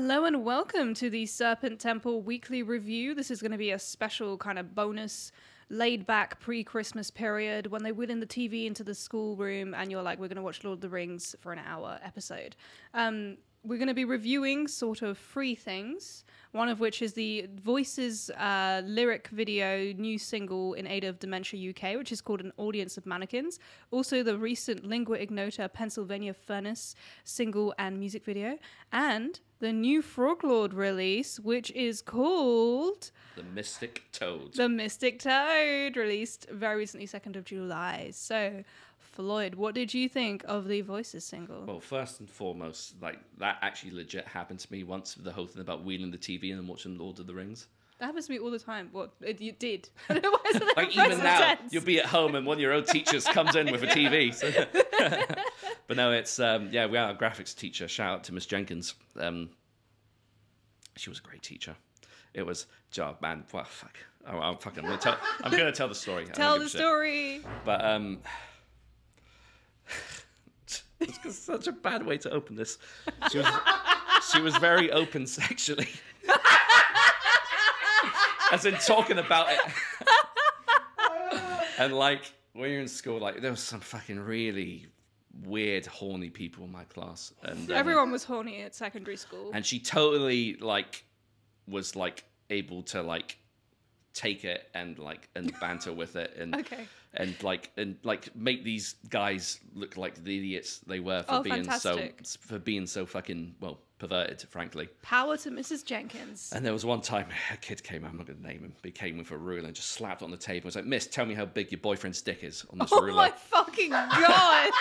Hello and welcome to the Serpent Temple Weekly Review. This is going to be a special kind of bonus, laid-back pre-Christmas period when they wheel in the TV into the schoolroom and you're like, we're going to watch Lord of the Rings for an hour episode. We're going to be reviewing sort of three things, one of which is the Voices lyric video new single in aid of Dementia UK, which is called An Audience of Mannequins. Also the recent Lingua Ignota Pennsylvania Furnace single and music video. And the new Froglord release, which is called... The Mystic Toad. The Mystic Toad, released very recently, 2nd of July. So... Floyd, what did you think of the Voices single? Well, first and foremost, like that actually legit happened to me once with the whole thing about wheeling the TV and watching Lord of the Rings. That happens to me all the time. What you did? I don't know why is it like even now, you'll be at home and one of your own teachers comes in with a TV. So. But no, it's we had a graphics teacher. Shout out to Miss Jenkins. She was a great teacher. It was job man. Well, fuck. I'm gonna tell the story. Tell the story. But it's such a bad way to open this. She was very open sexually. As in talking about it. And like when you're in school, like there was some fucking really weird, horny people in my class. And everyone was horny at secondary school. And she totally like was like able to like take it and banter with it and okay. and make these guys look like the idiots they were for being so fucking perverted, frankly. Power to Mrs. Jenkins. And there was one time a kid came, I'm not going to name him, but he came with a ruler and just slapped it on the table and was like, "Miss, tell me how big your boyfriend's dick is on this ruler." Oh my fucking god!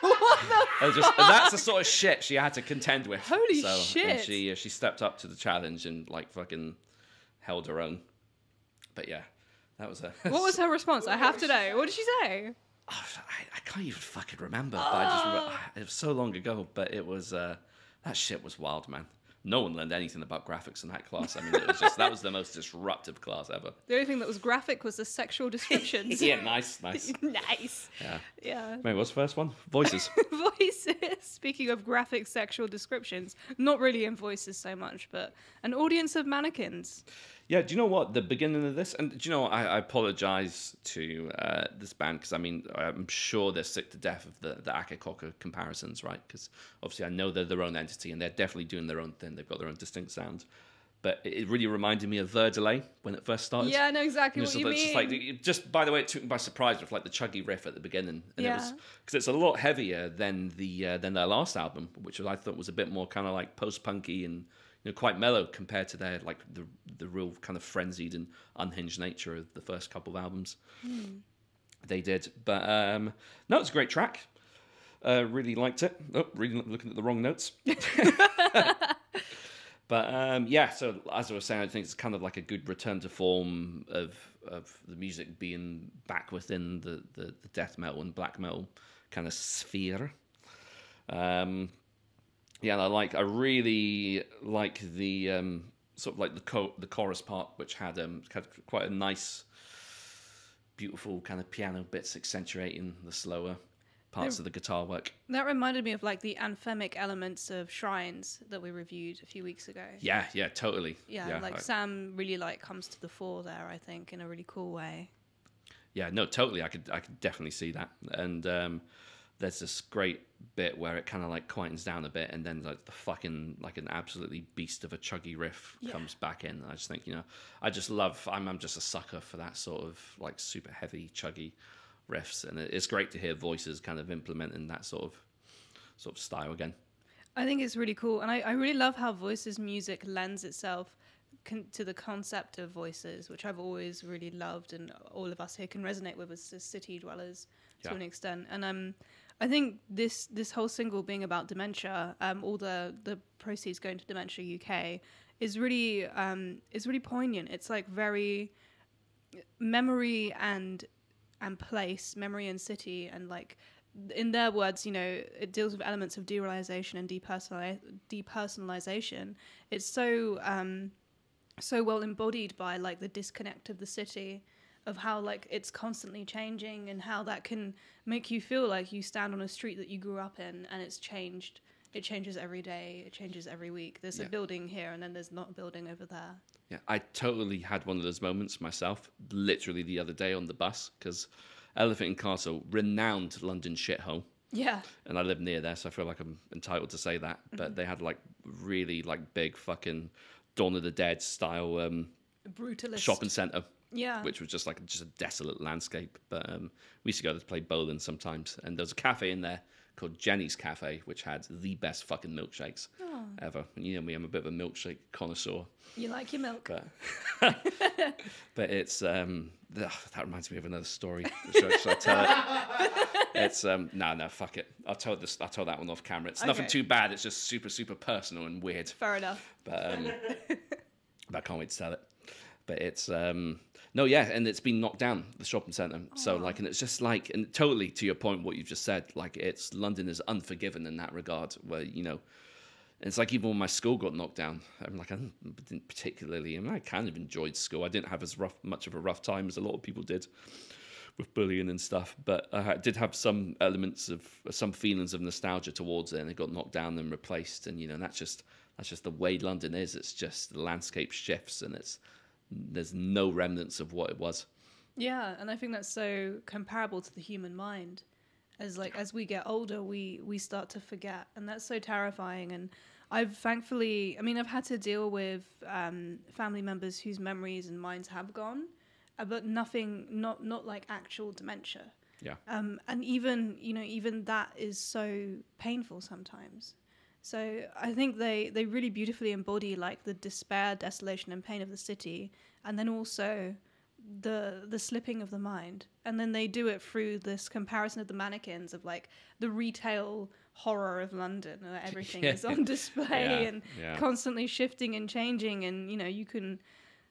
What the fuck? And that's the sort of shit she had to contend with. Holy shit! And she stepped up to the challenge and like fucking held her own. But yeah, that was a... What was her response? I have to know. What did she say? Oh, I can't even fucking remember. But I just remember, it was so long ago. But it was that shit was wild, man. No one learned anything about graphics in that class. I mean, it was just that was the most disruptive class ever. The only thing that was graphic was the sexual descriptions. Yeah, nice. Nice. Yeah. Maybe what's the first one? Voices. Voices. Speaking of graphic sexual descriptions, not really in Voices so much, but An Audience of Mannequins. Yeah, do you know what? The beginning of this, and do you know what? I apologize to this band because I mean I'm sure they're sick to death of the Akakaka comparisons, right? Because obviously I know they're their own entity and they're definitely doing their own thing. They've got their own distinct sound. But it really reminded me of Verdelay when it first started. Yeah, I know exactly what you mean. Just by the way, it took me by surprise with like the chuggy riff at the beginning, and it was because it's a lot heavier than their last album, which I thought was a bit more kind of like post-punky and quite mellow compared to their like the real kind of frenzied and unhinged nature of the first couple of albums they did. But no, it's a great track. Really liked it. Oh, really looking at the wrong notes. But so as I was saying, I think it's kind of like a good return to form of the music being back within the death metal and black metal kind of sphere. Yeah, I really like the sort of like the chorus part, which had quite a nice, beautiful kind of piano bits accentuating the slower parts of the guitar work. That reminded me of like the anthemic elements of Shrines that we reviewed a few weeks ago. Yeah, totally. Yeah, Sam really comes to the fore there, I think, in a really cool way. Yeah, no, totally. I could definitely see that. And there's this great bit where it kind of like quietens down a bit, and then like the fucking like an absolutely beast of a chuggy riff comes back in. I just think I just love. I'm just a sucker for that sort of like super heavy chuggy riffs, and it's great to hear Voices kind of implementing that sort of style again. I think it's really cool, and I really love how Voices music lends itself to the concept of Voices, which I've always really loved, and all of us here can resonate with as city dwellers to an extent. And I think this whole single being about dementia, all the proceeds going to Dementia UK, is really poignant. It's like very memory and place, memory and city, and like in their words, it deals with elements of derealization and depersonalization. It's so well embodied by like the disconnect of the city, of how like it's constantly changing, and how that can make you feel like you stand on a street that you grew up in and it's changed it changes every day, it changes every week. There's a building here and then there's not a building over there. Yeah, I totally had one of those moments myself, literally the other day on the bus, because Elephant and Castle, renowned London shithole. Yeah. And I live near there, so I feel like I'm entitled to say that. But they had like really like big fucking Dawn of the Dead style brutalist shopping centre. Yeah. Which was just like just a desolate landscape. But we used to go to play bowling sometimes. And there was a cafe in there called Jenny's Cafe, which had the best fucking milkshakes ever. And you know me, I'm a bit of a milkshake connoisseur. You like your milk. But it's that reminds me of another story. Should I tell it? It's no, fuck it. I'll tell that one off camera. It's nothing too bad. It's just super, super personal and weird. Fair enough. But I can't wait to tell it. But it's no, yeah, and it's been knocked down, the shopping centre. So like, and it's just like, and totally to your point, what you've just said, like it's London is unforgiving in that regard, where you know. It's like even when my school got knocked down, I'm like, I didn't particularly, I kind of enjoyed school. I didn't have as much of a rough time as a lot of people did with bullying and stuff. But I did have some elements of, some feelings of nostalgia towards it, and it got knocked down and replaced. And, you know, that's just the way London is. It's just the landscape shifts and there's no remnants of what it was. Yeah, and I think that's so comparable to the human mind. As we get older, we start to forget, and that's so terrifying. And I've had to deal with family members whose memories and minds have gone, but not like actual dementia. Yeah. And even that is so painful sometimes. So I think they really beautifully embody like the despair, desolation, and pain of the city, and then also the slipping of the mind. And then they do it through this comparison of the mannequins of like the retail horror of London, where everything is on display and constantly shifting and changing. And, you know, you can,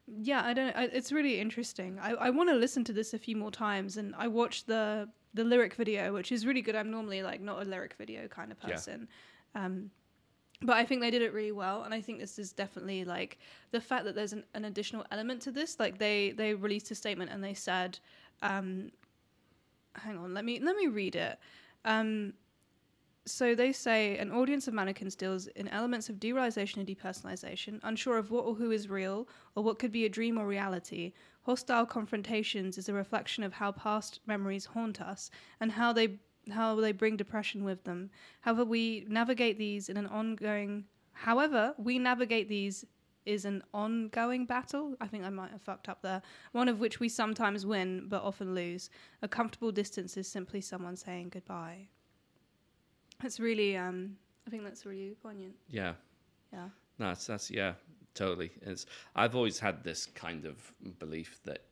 it's really interesting. I want to listen to this a few more times. And I watched the lyric video, which is really good. I'm normally like not a lyric video kind of person. But I think they did it really well, and I think this is definitely like the fact that there's an additional element to this. Like they released a statement and they said, hang on, let me read it. So they say an audience of mannequins deals in elements of derealization and depersonalization, unsure of what or who is real or what could be a dream or reality. Hostile confrontations is a reflection of how past memories haunt us and how they bring depression with them. However, we navigate these is an ongoing battle. I think I might have fucked up there. One of which we sometimes win, but often lose. A comfortable distance is simply someone saying goodbye. It's really, I think that's really poignant. Yeah. Yeah. No, that's totally. I've always had this kind of belief that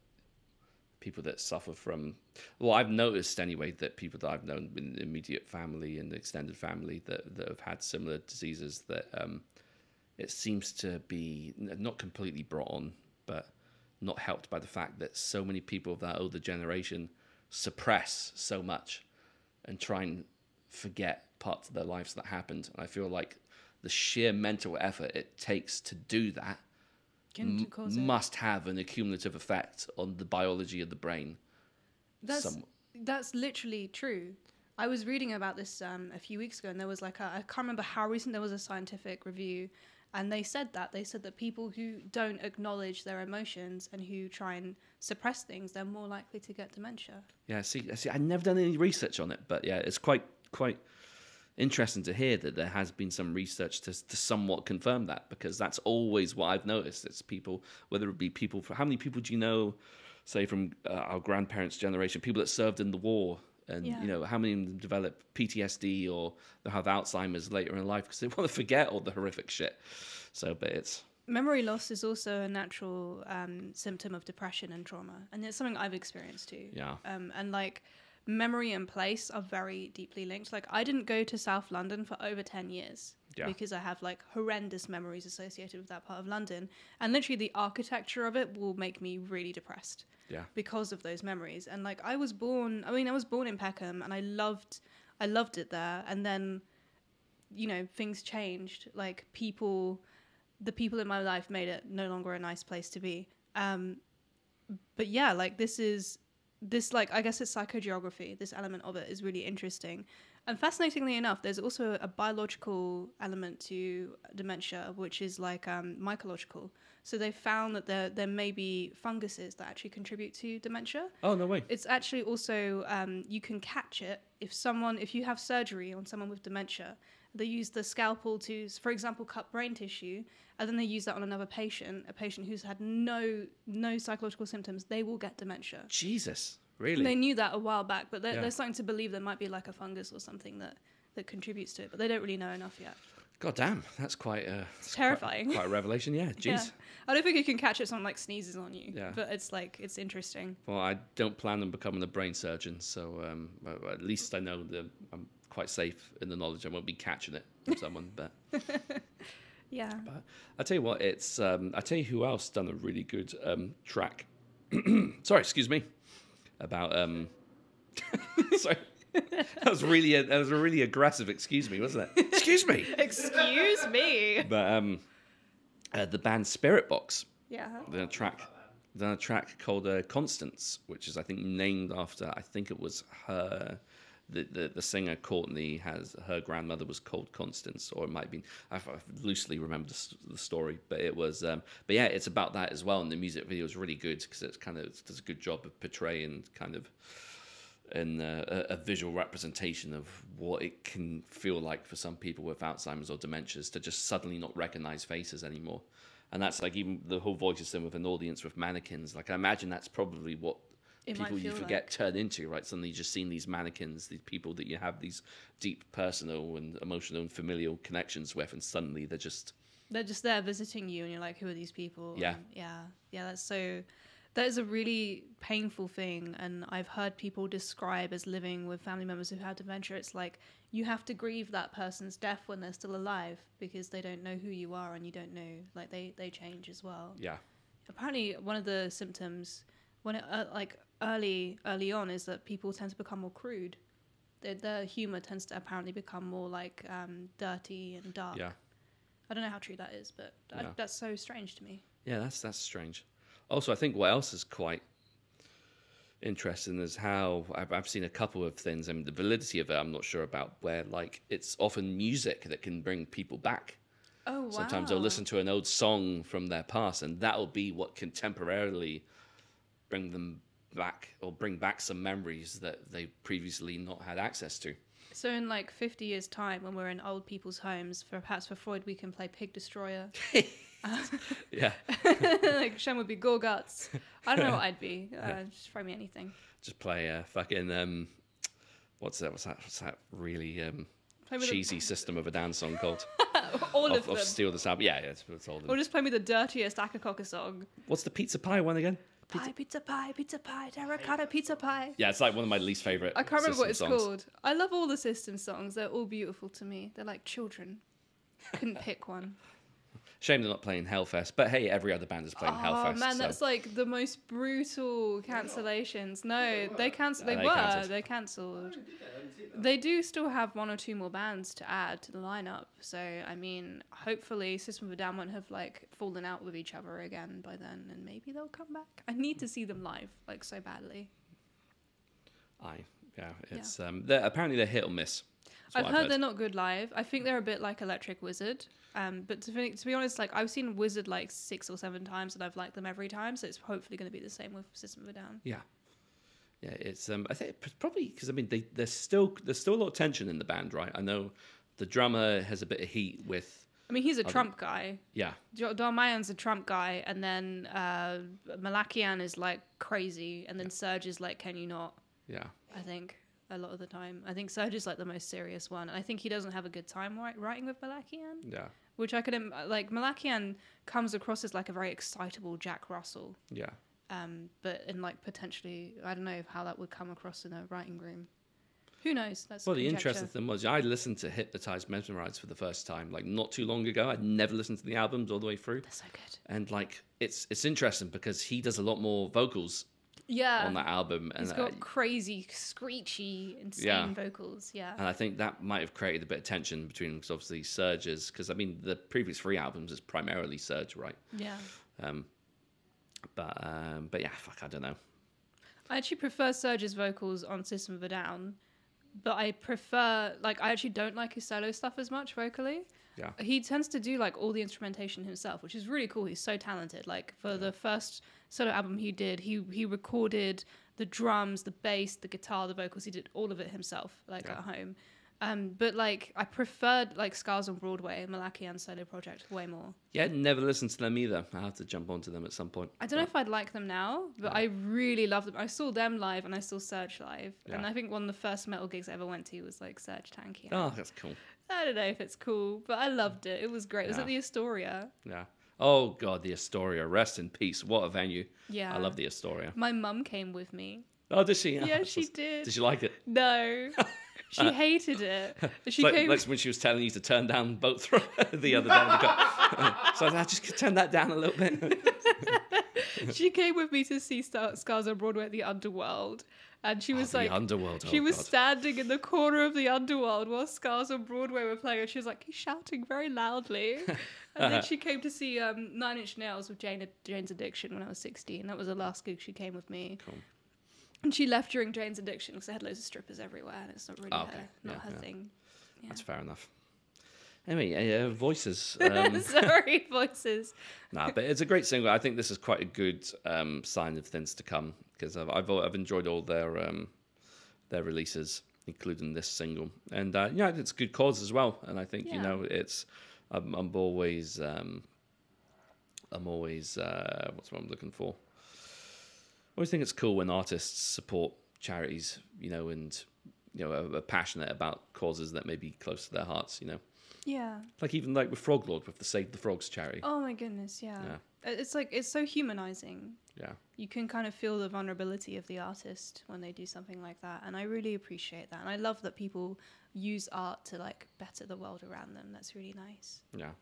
people that suffer from, well, I've noticed anyway that people that I've known in the immediate family and the extended family that have had similar diseases, that it seems to be not completely brought on, but not helped by the fact that so many people of that older generation suppress so much and try and forget parts of their lives that happened. And I feel like the sheer mental effort it takes to do that must have an accumulative effect on the biology of the brain. That's literally true. I was reading about this a few weeks ago, and there was like I can't remember how recent, there was a scientific review, and they said that people who don't acknowledge their emotions and who try and suppress things, they're more likely to get dementia. Yeah, see, I've never done any research on it, but yeah, it's quite interesting to hear that there has been some research to somewhat confirm that, because that's always what I've noticed. It's people, whether it be people, how many people do you know, say from our grandparents' generation, people that served in the war, and you know, how many of them develop PTSD or they have Alzheimer's later in life because they want to forget all the horrific shit. So, but it's... Memory loss is also a natural symptom of depression and trauma, and it's something I've experienced too. Yeah. And like, memory and place are very deeply linked. Like, I didn't go to South London for over 10 years because I have like horrendous memories associated with that part of London, and literally the architecture of it will make me really depressed because of those memories. And like, I was born in Peckham, and I loved it there, and then, you know, things changed. Like, the people in my life made it no longer a nice place to be. But yeah, like, this like, I guess it's psychogeography. This element of it is really interesting. And fascinatingly enough, there's also a biological element to dementia, which is like mycological. So they found that there may be funguses that actually contribute to dementia. Oh, no way. It's actually also you can catch it if you have surgery on someone with dementia. They use the scalpel to, for example, cut brain tissue, and then they use that on another patient, a patient who's had no psychological symptoms. They will get dementia. Jesus, really? They knew that a while back, but they're starting to believe there might be like a fungus or something that contributes to it, but they don't really know enough yet. God damn, that's quite it's terrifying. Quite a revelation, yeah. Jeez. Yeah. I don't think you can catch it. Someone like sneezes on you. Yeah. But it's interesting. Well, I don't plan on becoming a brain surgeon, so at least I know that I'm quite safe in the knowledge I won't be catching it from someone. But yeah. But I tell you what, it's I tell you who else done a really good track. Sorry, excuse me. About sorry. That was a really aggressive excuse me, wasn't it? Excuse me. Excuse me. But the band Spirit Box. Yeah. Done a track called Constance, which is I think named after it was her. The singer Courtney her grandmother was called Constance, or it might have been. I loosely remember the story, but it was. But yeah, it's about that as well, and the music video is really good because it does a good job of portraying kind of a visual representation of what it can feel like for some people with Alzheimer's or dementias to just suddenly not recognize faces anymore. And that's like even the whole voice system with an audience with mannequins. Like I imagine that's probably what people you forget turn into, right? Suddenly just seeing these mannequins, these people that you have these deep personal and emotional and familial connections with, and suddenly they're just there visiting you, and you're like, who are these people? Yeah. And that is a really painful thing, and I've heard people describe as living with family members who have dementia. It's like you have to grieve that person's death when they're still alive because they don't know who you are, and you don't know, like they change as well. Yeah. Apparently, one of the symptoms when it early on is that people tend to become more crude. Their humor tends to apparently become more like dirty and dark. Yeah. I don't know how true that is, but that's so strange to me. Yeah, that's strange. Also, I think what else is quite interesting is how I've seen a couple of things, and the validity of it I'm not sure about, where like it's often music that can bring people back. Oh, wow. Sometimes they'll listen to an old song from their past, and that'll be what can temporarily bring them back or bring back some memories that they previously not had access to. So in like 50 years' time, when we're in old people's homes, perhaps for Freud, we can play Pig Destroyer. Yeah. Like Shem would be Gorguts. I don't know what I'd be. Just throw me anything. Just play fucking what's that really cheesy System of a Down song called? All of them. Of Steal This Album. Yeah, it's all of them. Or just play me the dirtiest Akakoka song. What's the pizza pie one again? Pizza pie, terracotta pizza pie. Yeah, it's like one of my least favourite I can't remember what it's songs. called. I love all the System songs. They're all beautiful to me. They're like children. Couldn't pick one. Shame they're not playing Hellfest, but hey, every other band is playing Hellfest. Oh man, so. that's like the most brutal cancellations. No, they cancelled. They cancelled. They do still have one or two more bands to add to the lineup. So I mean, hopefully, System of a Down won't have like fallen out with each other again by then, and maybe they'll come back. I need to see them live, like so badly. It's apparently they're hit or miss. I've heard they're not good live. I think they're a bit like Electric Wizard. But to be honest, like I've seen Wizard like 6 or 7 times, and I've liked them every time. So it's hopefully going to be the same with System of a Down. Yeah, it's I think it's probably because I mean there's still a lot of tension in the band, right? I know the drummer has a bit of heat with. I mean, he's a Trump guy. Yeah. Darmayan's a Trump guy, and then Malakian is like crazy, and then Serge is like, can you not? Yeah. I think a lot of the time. I think Serge is like the most serious one. And I think he doesn't have a good time writing with Malakian. Yeah. Which I could, like, Malakian comes across as like a very excitable Jack Russell. Yeah. But in like potentially, I don't know how that would come across in a writing room. Who knows? That's well, the interesting thing was I listened to Hypnotized Mesmerized for the first time, like not too long ago. I'd never listened to the albums all the way through. That's so good. And like, it's interesting because he does a lot more vocals. Yeah. On that album. He's got crazy, screechy, insane vocals. Yeah. And I think that might have created a bit of tension between, because obviously Serge's, because I mean, the previous 3 albums is primarily Serge, right? Yeah. But yeah, fuck, I don't know. I actually prefer Serge's vocals on System of a Down but I prefer, like, I actually don't like his solo stuff as much vocally. Yeah. He tends to do like all the instrumentation himself, which is really cool. He's so talented. Like for the first solo album he did, he recorded the drums, the bass, the guitar, the vocals. He did all of it himself, like at home. But like I preferred like Scars on Broadway and Malakian's solo project way more. Yeah, never listened to them either. I have to jump onto them at some point. I don't know if I'd like them now, but I really love them. I saw them live and I saw Serge live. And I think one of the first metal gigs I ever went to was like Serge Tankian. Oh, that's cool. I don't know if it's cool, but I loved it. It was great. It was at the Astoria. Yeah. Oh, God, the Astoria. Rest in peace. What a venue. Yeah. I love the Astoria. My mum came with me. Oh, did she? Yeah, she did. Did she like it? No. She hated it. She came... like when she was telling you to turn down Boat Thrower the other day. So I just turn that down a little bit. She came with me to see Scars on Broadway at the Underworld. And she was like, the Underworld. She was standing in the corner of the Underworld while Scars on Broadway were playing. And she was like, he's shouting very loudly. And then she came to see 9 Inch Nails with Jane's Addiction when I was 16. That was the last gig she came with me. Cool. And she left during Jane's Addiction because they had loads of strippers everywhere, and it's not really her thing. Yeah. That's fair enough. Anyway, Voices. Sorry, Voices. Nah, but it's a great single. I think this is quite a good sign of things to come because I've enjoyed all their releases, including this single, and it's a good cause as well. And I think it's I'm always what's what I'm looking for. I always think it's cool when artists support charities, and are passionate about causes that may be close to their hearts, Yeah. Like even like with Frog Lord with the Save the Frogs charity. Oh my goodness, yeah. It's like it's so humanizing. Yeah. You can kind of feel the vulnerability of the artist when they do something like that, and I really appreciate that. And I love that people use art to like better the world around them. That's really nice. Yeah.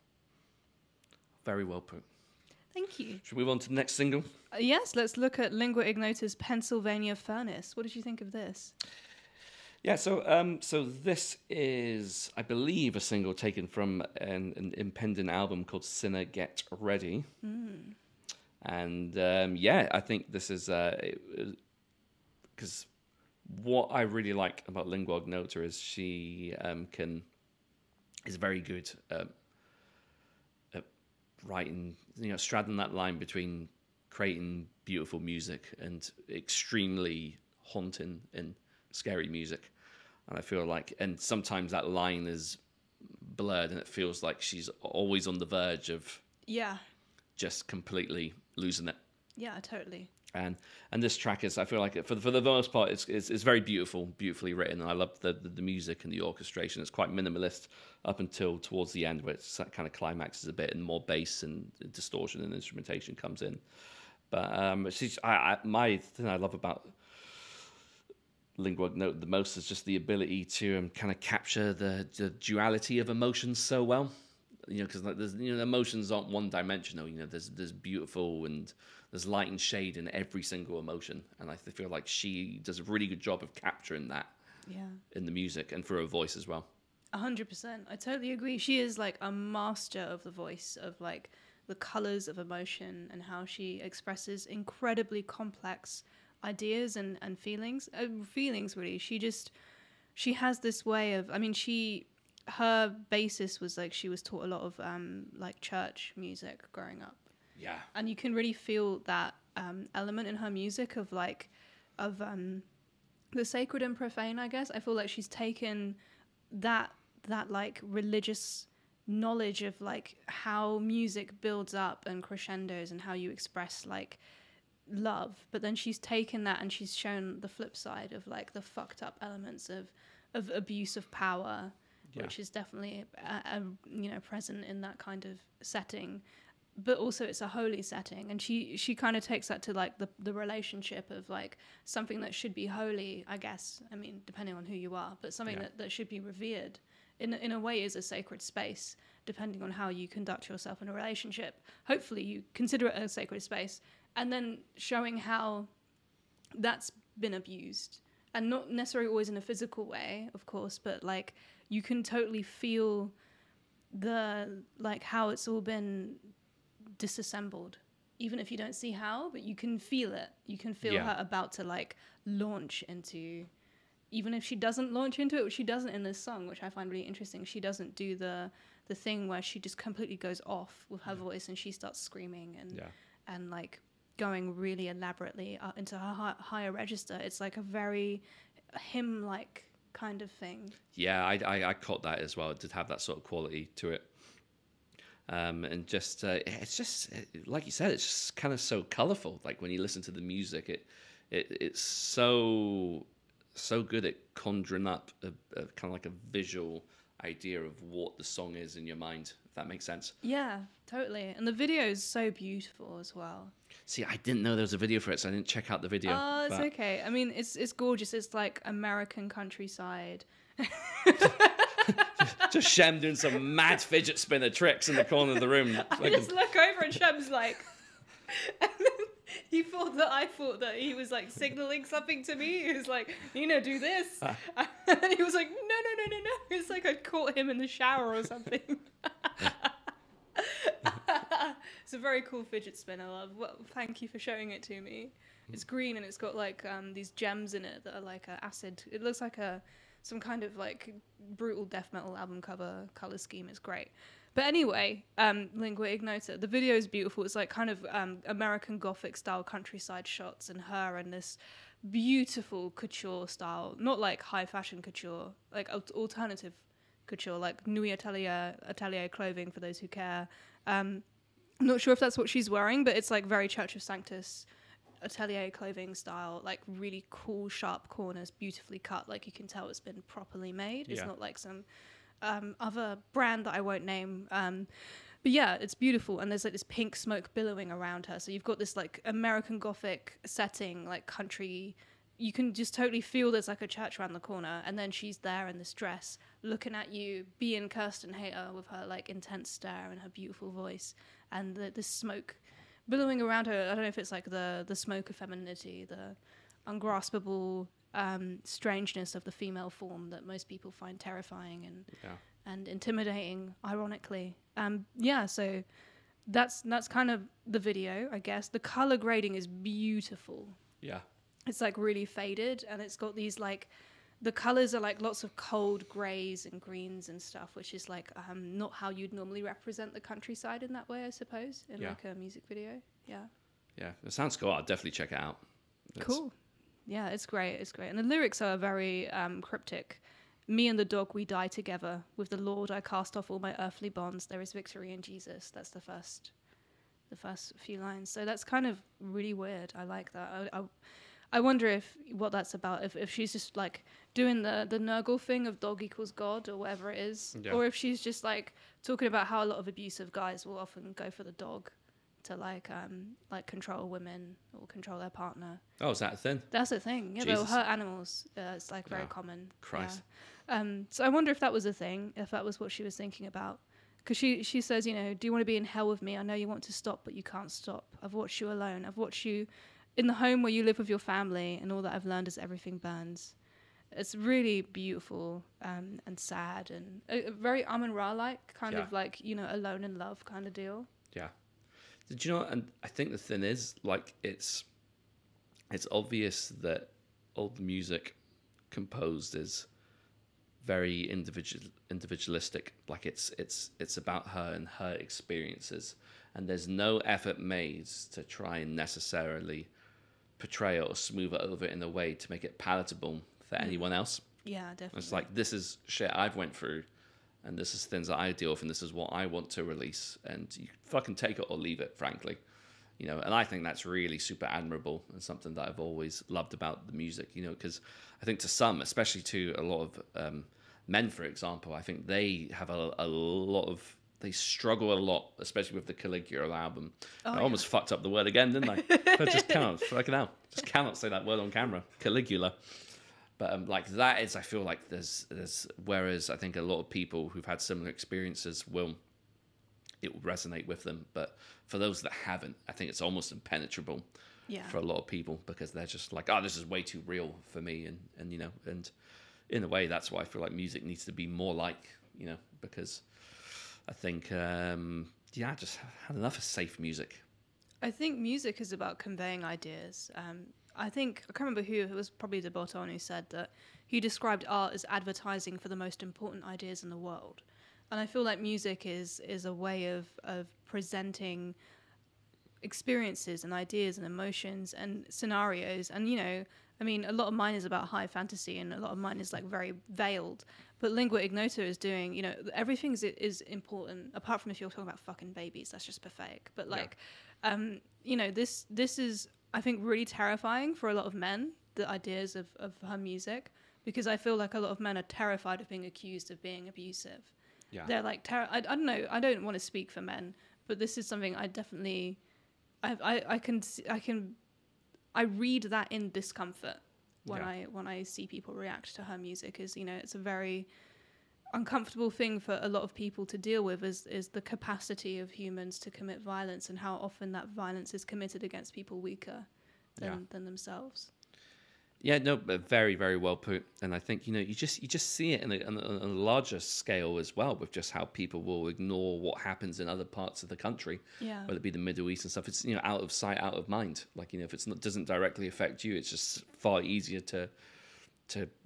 Very well put. Thank you. Should we move on to the next single? Yes, let's look at Lingua Ignota's Pennsylvania Furnace. What did you think of this? Yeah, so this is, I believe, a single taken from an impending album called Sinner Get Ready. And I think this is because what I really like about Lingua Ignota is she is very good at writing, straddling that line between creating beautiful music and extremely haunting and scary music. And I feel like, and sometimes that line is blurred and it feels like she's always on the verge of just completely losing it. Yeah, totally. And this track is, I feel like for the most part, it's very beautifully written, and I love the music and the orchestration. It's quite minimalist up until towards the end, where it's kind of climaxes a bit, and more bass and distortion and instrumentation comes in. But my thing I love about Lingua Ignota the most is just the ability to kind of capture the duality of emotions so well. Because there's emotions aren't one dimensional. There's beautiful and there's light and shade in every single emotion, and I feel like she does a really good job of capturing that. In the music and for her voice as well. 100%. I totally agree. She is like a master of the voice, of like the colors of emotion and how she expresses incredibly complex ideas and feelings. Feelings really. She has this way of. I mean, her basis was like she was taught a lot of like church music growing up. Yeah. And you can really feel that element in her music of like the sacred and profane, I guess. I feel like she's taken that like religious knowledge of like how music builds up and crescendos and how you express like love, but then she's taken that and she's shown the flip side of like the fucked up elements of abuse of power. Which is definitely present in that kind of setting, but also it's a holy setting, and she kind of takes that to like the relationship of like something that should be holy, I guess. I mean, depending on who you are, but something that should be revered in a way is a sacred space, depending on how you conduct yourself in a relationship. Hopefully, you consider it a sacred space, and then showing how that's been abused, and not necessarily always in a physical way, of course, but like. You can totally feel how it's all been disassembled, even if you don't see how, but you can feel it. You can feel her about to like launch into, even if she doesn't launch into it, which she doesn't in this song, which I find really interesting, she doesn't do the thing where she just completely goes off with her voice and she starts screaming and like going really elaborately into her higher register. It's like a very hymn-like kind of thing. Yeah, I caught that as well. It did have that sort of quality to it. And just it's just like you said, it's just kind of so colorful. Like when you listen to the music, it's so good at conjuring up a kind of like a visual idea of what the song is in your mind, if that makes sense. Yeah, totally. And the video is so beautiful as well. See, I didn't know there was a video for it, so I didn't check out the video. Oh, it's okay. I mean, it's gorgeous. It's like American countryside. Just Shem doing some mad fidget spinner tricks in the corner of the room. I just look over and Shem's like, and then he thought that he was like signaling something to me. He was like, Nina, do this. And he was like, no. It's like I caught him in the shower or something. It's a very cool fidget spinner, love. Well, thank you for showing it to me. It's green and it's got like these gems in it that are like acid. It looks like some kind of like brutal death metal album cover color scheme. It's great. But anyway, Lingua Ignota, the video is beautiful. It's like kind of American Gothic style countryside shots and her and this beautiful couture style, not like high fashion couture, like alternative couture, like Nuit Atelier clothing for those who care. I'm not sure if that's what she's wearing, but it's like very Church of Sanctus Atelier clothing style, like really cool sharp corners, beautifully cut, like you can tell it's been properly made. It's not like some other brand that I won't name, but yeah, it's beautiful. And there's like this pink smoke billowing around her, so you've got this like American Gothic setting, like country. You can just totally feel there's like a church around the corner, and then she's there in this dress looking at you, being Kirsten Hayter with her like intense stare and her beautiful voice, and the smoke billowing around her. I don't know if it's like the smoke of femininity, the ungraspable strangeness of the female form that most people find terrifying and intimidating, ironically. So that's kind of the video, I guess. The color grading is beautiful. Yeah. It's like really faded, and it's got these like, the colors are like lots of cold grays and greens and stuff, which is like not how you'd normally represent the countryside in that way, I suppose, in like a music video. Yeah. Yeah, it sounds cool. I'll definitely check it out. Cool. Yeah, it's great. It's great. And the lyrics are very cryptic. Me and the dog, we die together. With the Lord, I cast off all my earthly bonds. There is victory in Jesus. That's the first few lines. So that's kind of really weird. I like that. I wonder what that's about. If she's just like doing the Nurgle thing of dog equals God or whatever it is, or if she's just like talking about how a lot of abusive guys will often go for the dog to like control women or control their partner. Oh, is that a thing? That's a thing. Yeah, they'll hurt animals. It's like very common. Christ. Yeah. So I wonder if that was a thing, if that was what she was thinking about. Because she says, do you want to be in hell with me? I know you want to stop, but you can't stop. I've watched you alone. I've watched you in the home where you live with your family, and all that I've learned is everything burns. It's really beautiful and sad and very Amun-Ra-like, kind of like, alone in love kind of deal. Yeah. Did you know? And I think the thing is, like, it's obvious that all the music composed is very individualistic. Like it's about her and her experiences, and there's no effort made to try and necessarily portray it or smooth it over in a way to make it palatable for anyone else. Yeah, definitely. It's like, this is shit I've went through, and this is things that I deal with, and this is what I want to release, and you fucking take it or leave it, frankly. And I think that's really super admirable and something that I've always loved about the music, because I think to some, especially to a lot of men, for example, I think they have a lot of, they struggle a lot, especially with the Caligula album. I almost fucked up the word again, didn't I? I just cannot, fucking hell, just cannot say that word on camera, Caligula. But like that is, I feel like there's whereas I think a lot of people who've had similar experiences it will resonate with them. But for those that haven't, I think it's almost impenetrable for a lot of people, because they're just like, oh, this is way too real for me. And in a way, that's why I feel like music needs to be more like, because I think, I just had enough of safe music. I think music is about conveying ideas. I think I can't remember who it was. Probably de Botton who said that he described art as advertising for the most important ideas in the world, and I feel like music is a way of presenting experiences and ideas and emotions and scenarios. And I mean, a lot of mine is about high fantasy, and a lot of mine is like very veiled. But Lingua Ignota is doing, everything is important, apart from if you're talking about fucking babies, that's just pathetic. But like, this is, I think, really terrifying for a lot of men, the ideas of her music, because I feel like a lot of men are terrified of being accused of being abusive. Yeah. They're like, I don't know, I don't want to speak for men, but this is something I definitely, I read that in discomfort when I see people react to her music. Is it's a very uncomfortable thing for a lot of people to deal with. Is the capacity of humans to commit violence, and how often that violence is committed against people weaker than themselves. Yeah, no, but very, very well put. And I think you just see it on a larger scale as well, with just how people will ignore what happens in other parts of the country, whether it be the Middle East and stuff. It's out of sight, out of mind. Like if it's not doesn't directly affect you, it's just far easier to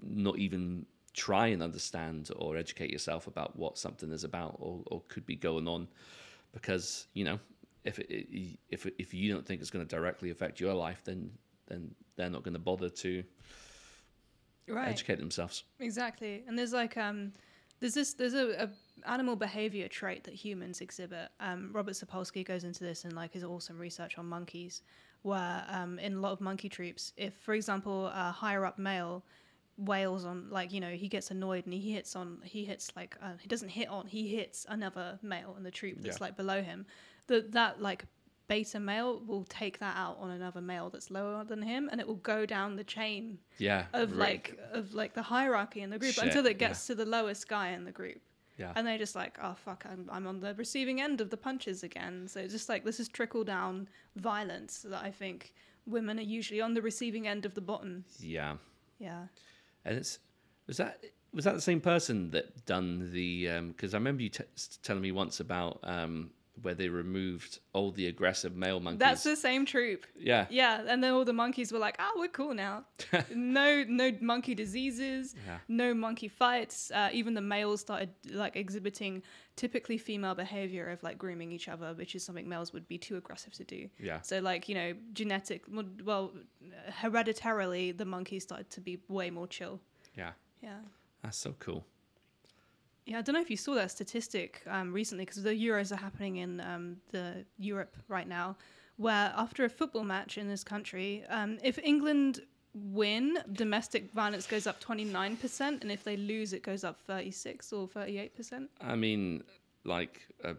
not even try and understand or educate yourself about what something is about or could be going on, because if you don't think it's going to directly affect your life, then they're not going to bother to educate themselves. Exactly. And there's like there's a animal behavior trait that humans exhibit. Robert Sapolsky goes into this in like his awesome research on monkeys, where in a lot of monkey troops, if for example a higher up male wails on, like he gets annoyed and he hits another male in the troop that's like below him, that like beta male will take that out on another male that's lower than him, and it will go down the chain of the hierarchy in the group until it gets to the lowest guy in the group. And they're just like, oh fuck, I'm on the receiving end of the punches again. So just like this is trickle down violence that I think women are usually on the receiving end of the bottom. Yeah. And was that the same person that done the because I remember you telling me once about where they removed all the aggressive male monkeys. That's the same troop. Yeah. Yeah, and then all the monkeys were like, we're cool now. No monkey diseases, no monkey fights. Even the males started like exhibiting typically female behavior of like grooming each other, which is something males would be too aggressive to do. Yeah. So like, hereditarily, the monkeys started to be way more chill. Yeah. Yeah. That's so cool. Yeah, I don't know if you saw that statistic recently, because the Euros are happening in the Europe right now, where after a football match in this country, if England win, domestic violence goes up 29%, and if they lose, it goes up 36 or 38%. I mean, the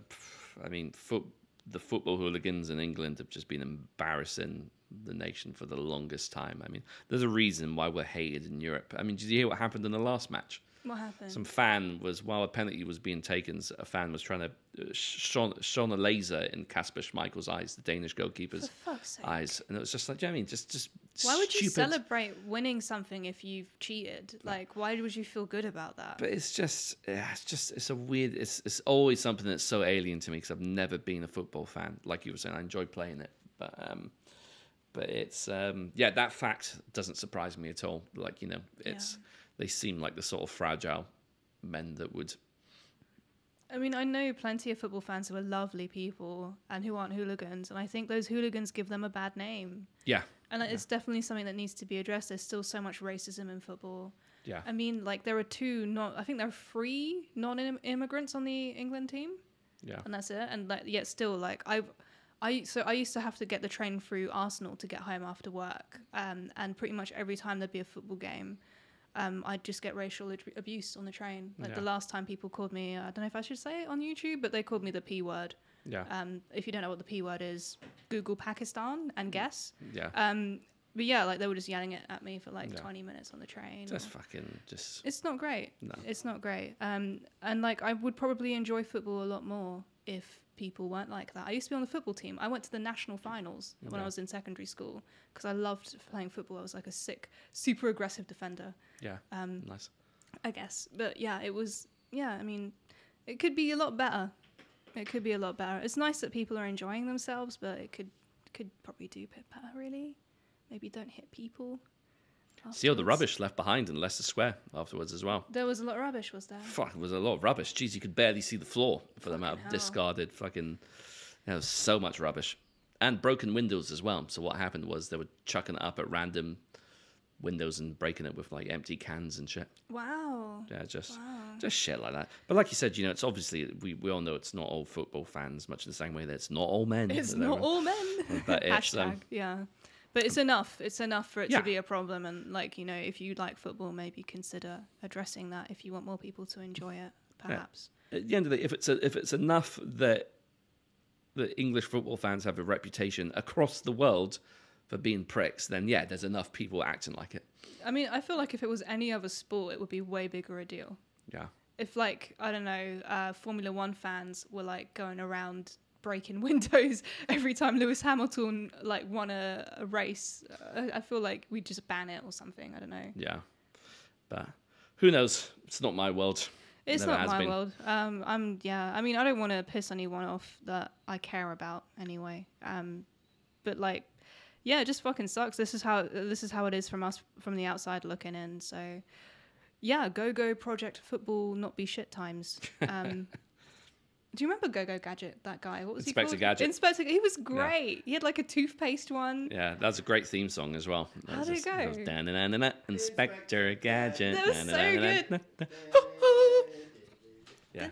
football hooligans in England have just been embarrassing the nation for the longest time. I mean, there's a reason why we're hated in Europe. I mean, did you hear what happened in the last match? What happened? Some fan was, while a penalty was being taken, a fan was trying to shone a laser in Kasper Schmeichel's eyes, the Danish goalkeeper's eyes, and it was just like, I mean, just why would you celebrate winning something if you've cheated? Like, why would you feel good about that? But it's a weird. It's always something that's so alien to me, because I've never been a football fan. Like you were saying, I enjoy playing it, but it's that fact doesn't surprise me at all. Like they seem like the sort of fragile men that would. I mean, I know plenty of football fans who are lovely people and who aren't hooligans, and I think those hooligans give them a bad name. Yeah. And it's definitely something that needs to be addressed. There's still so much racism in football. Yeah. I mean, like there are I think there are 3 non-immigrants on the England team. Yeah. And that's it. And like, yet still, like I used to have to get the train through Arsenal to get home after work. And pretty much every time there'd be a football game, I'd just get racial abuse on the train. Like the last time people called me, I don't know if I should say it on YouTube, but they called me the P word. Yeah. If you don't know what the P word is, Google Pakistan and guess. Yeah. But yeah, like they were just yelling it at me for like 20 minutes on the train. It's not great. No. It's not great. And like I would probably enjoy football a lot more if people weren't like that. I used to be on the football team. I went to the national finals when I was in secondary school because I loved playing football. I was like a sick, super aggressive defender. Yeah. Nice. I guess. But yeah, it was, I mean, it could be a lot better. It could be a lot better. It's nice that people are enjoying themselves, but it could probably do a bit better, really. maybe don't hit people. See all the afterwards. rubbish left behind in Leicester Square afterwards as well. There was a lot of rubbish, was there? Fuck, there was a lot of rubbish. Jeez, you could barely see the floor for the amount of hell. discarded fucking... There was so much rubbish. And broken windows as well. So what happened was they were chucking it up at random windows and breaking it with like empty cans and shit. Wow. Yeah, just shit like that. But like you said, you know, it's obviously, we all know it's not all football fans, much in the same way that it's not all men. It's That not they're- all men. But it's, Hashtag, yeah. But it's enough. It's enough for it Yeah. to be a problem. And like, you know, if you like football, maybe consider addressing that if you want more people to enjoy it, perhaps. At the end of the day, if it's enough that the English football fans have a reputation across the world for being pricks, then yeah, there's enough people acting like it. I mean, I feel like if it was any other sport, it would be way bigger a deal. Yeah. If like, I don't know, Formula One fans were like going around breaking windows every time Lewis Hamilton like won a race, I feel like we'd just ban it or something. I don't know. Yeah. But who knows? It's not my world. It's Never not has my been. world. I mean, I don't want to piss anyone off that I care about anyway. But like, yeah, it just fucking sucks. This is how it is from us from the outside looking in. So, yeah, go Project Football, not be shit times. Do you remember Go Gadget? That guy, what was Inspector he called? Gadget. Inspector. He was great. He had like a toothpaste one. Yeah, that's a great theme song as well. How did it go? Da-na-na-na-na, Inspector Gadget. That was so Da-na-na-na-na. Yeah.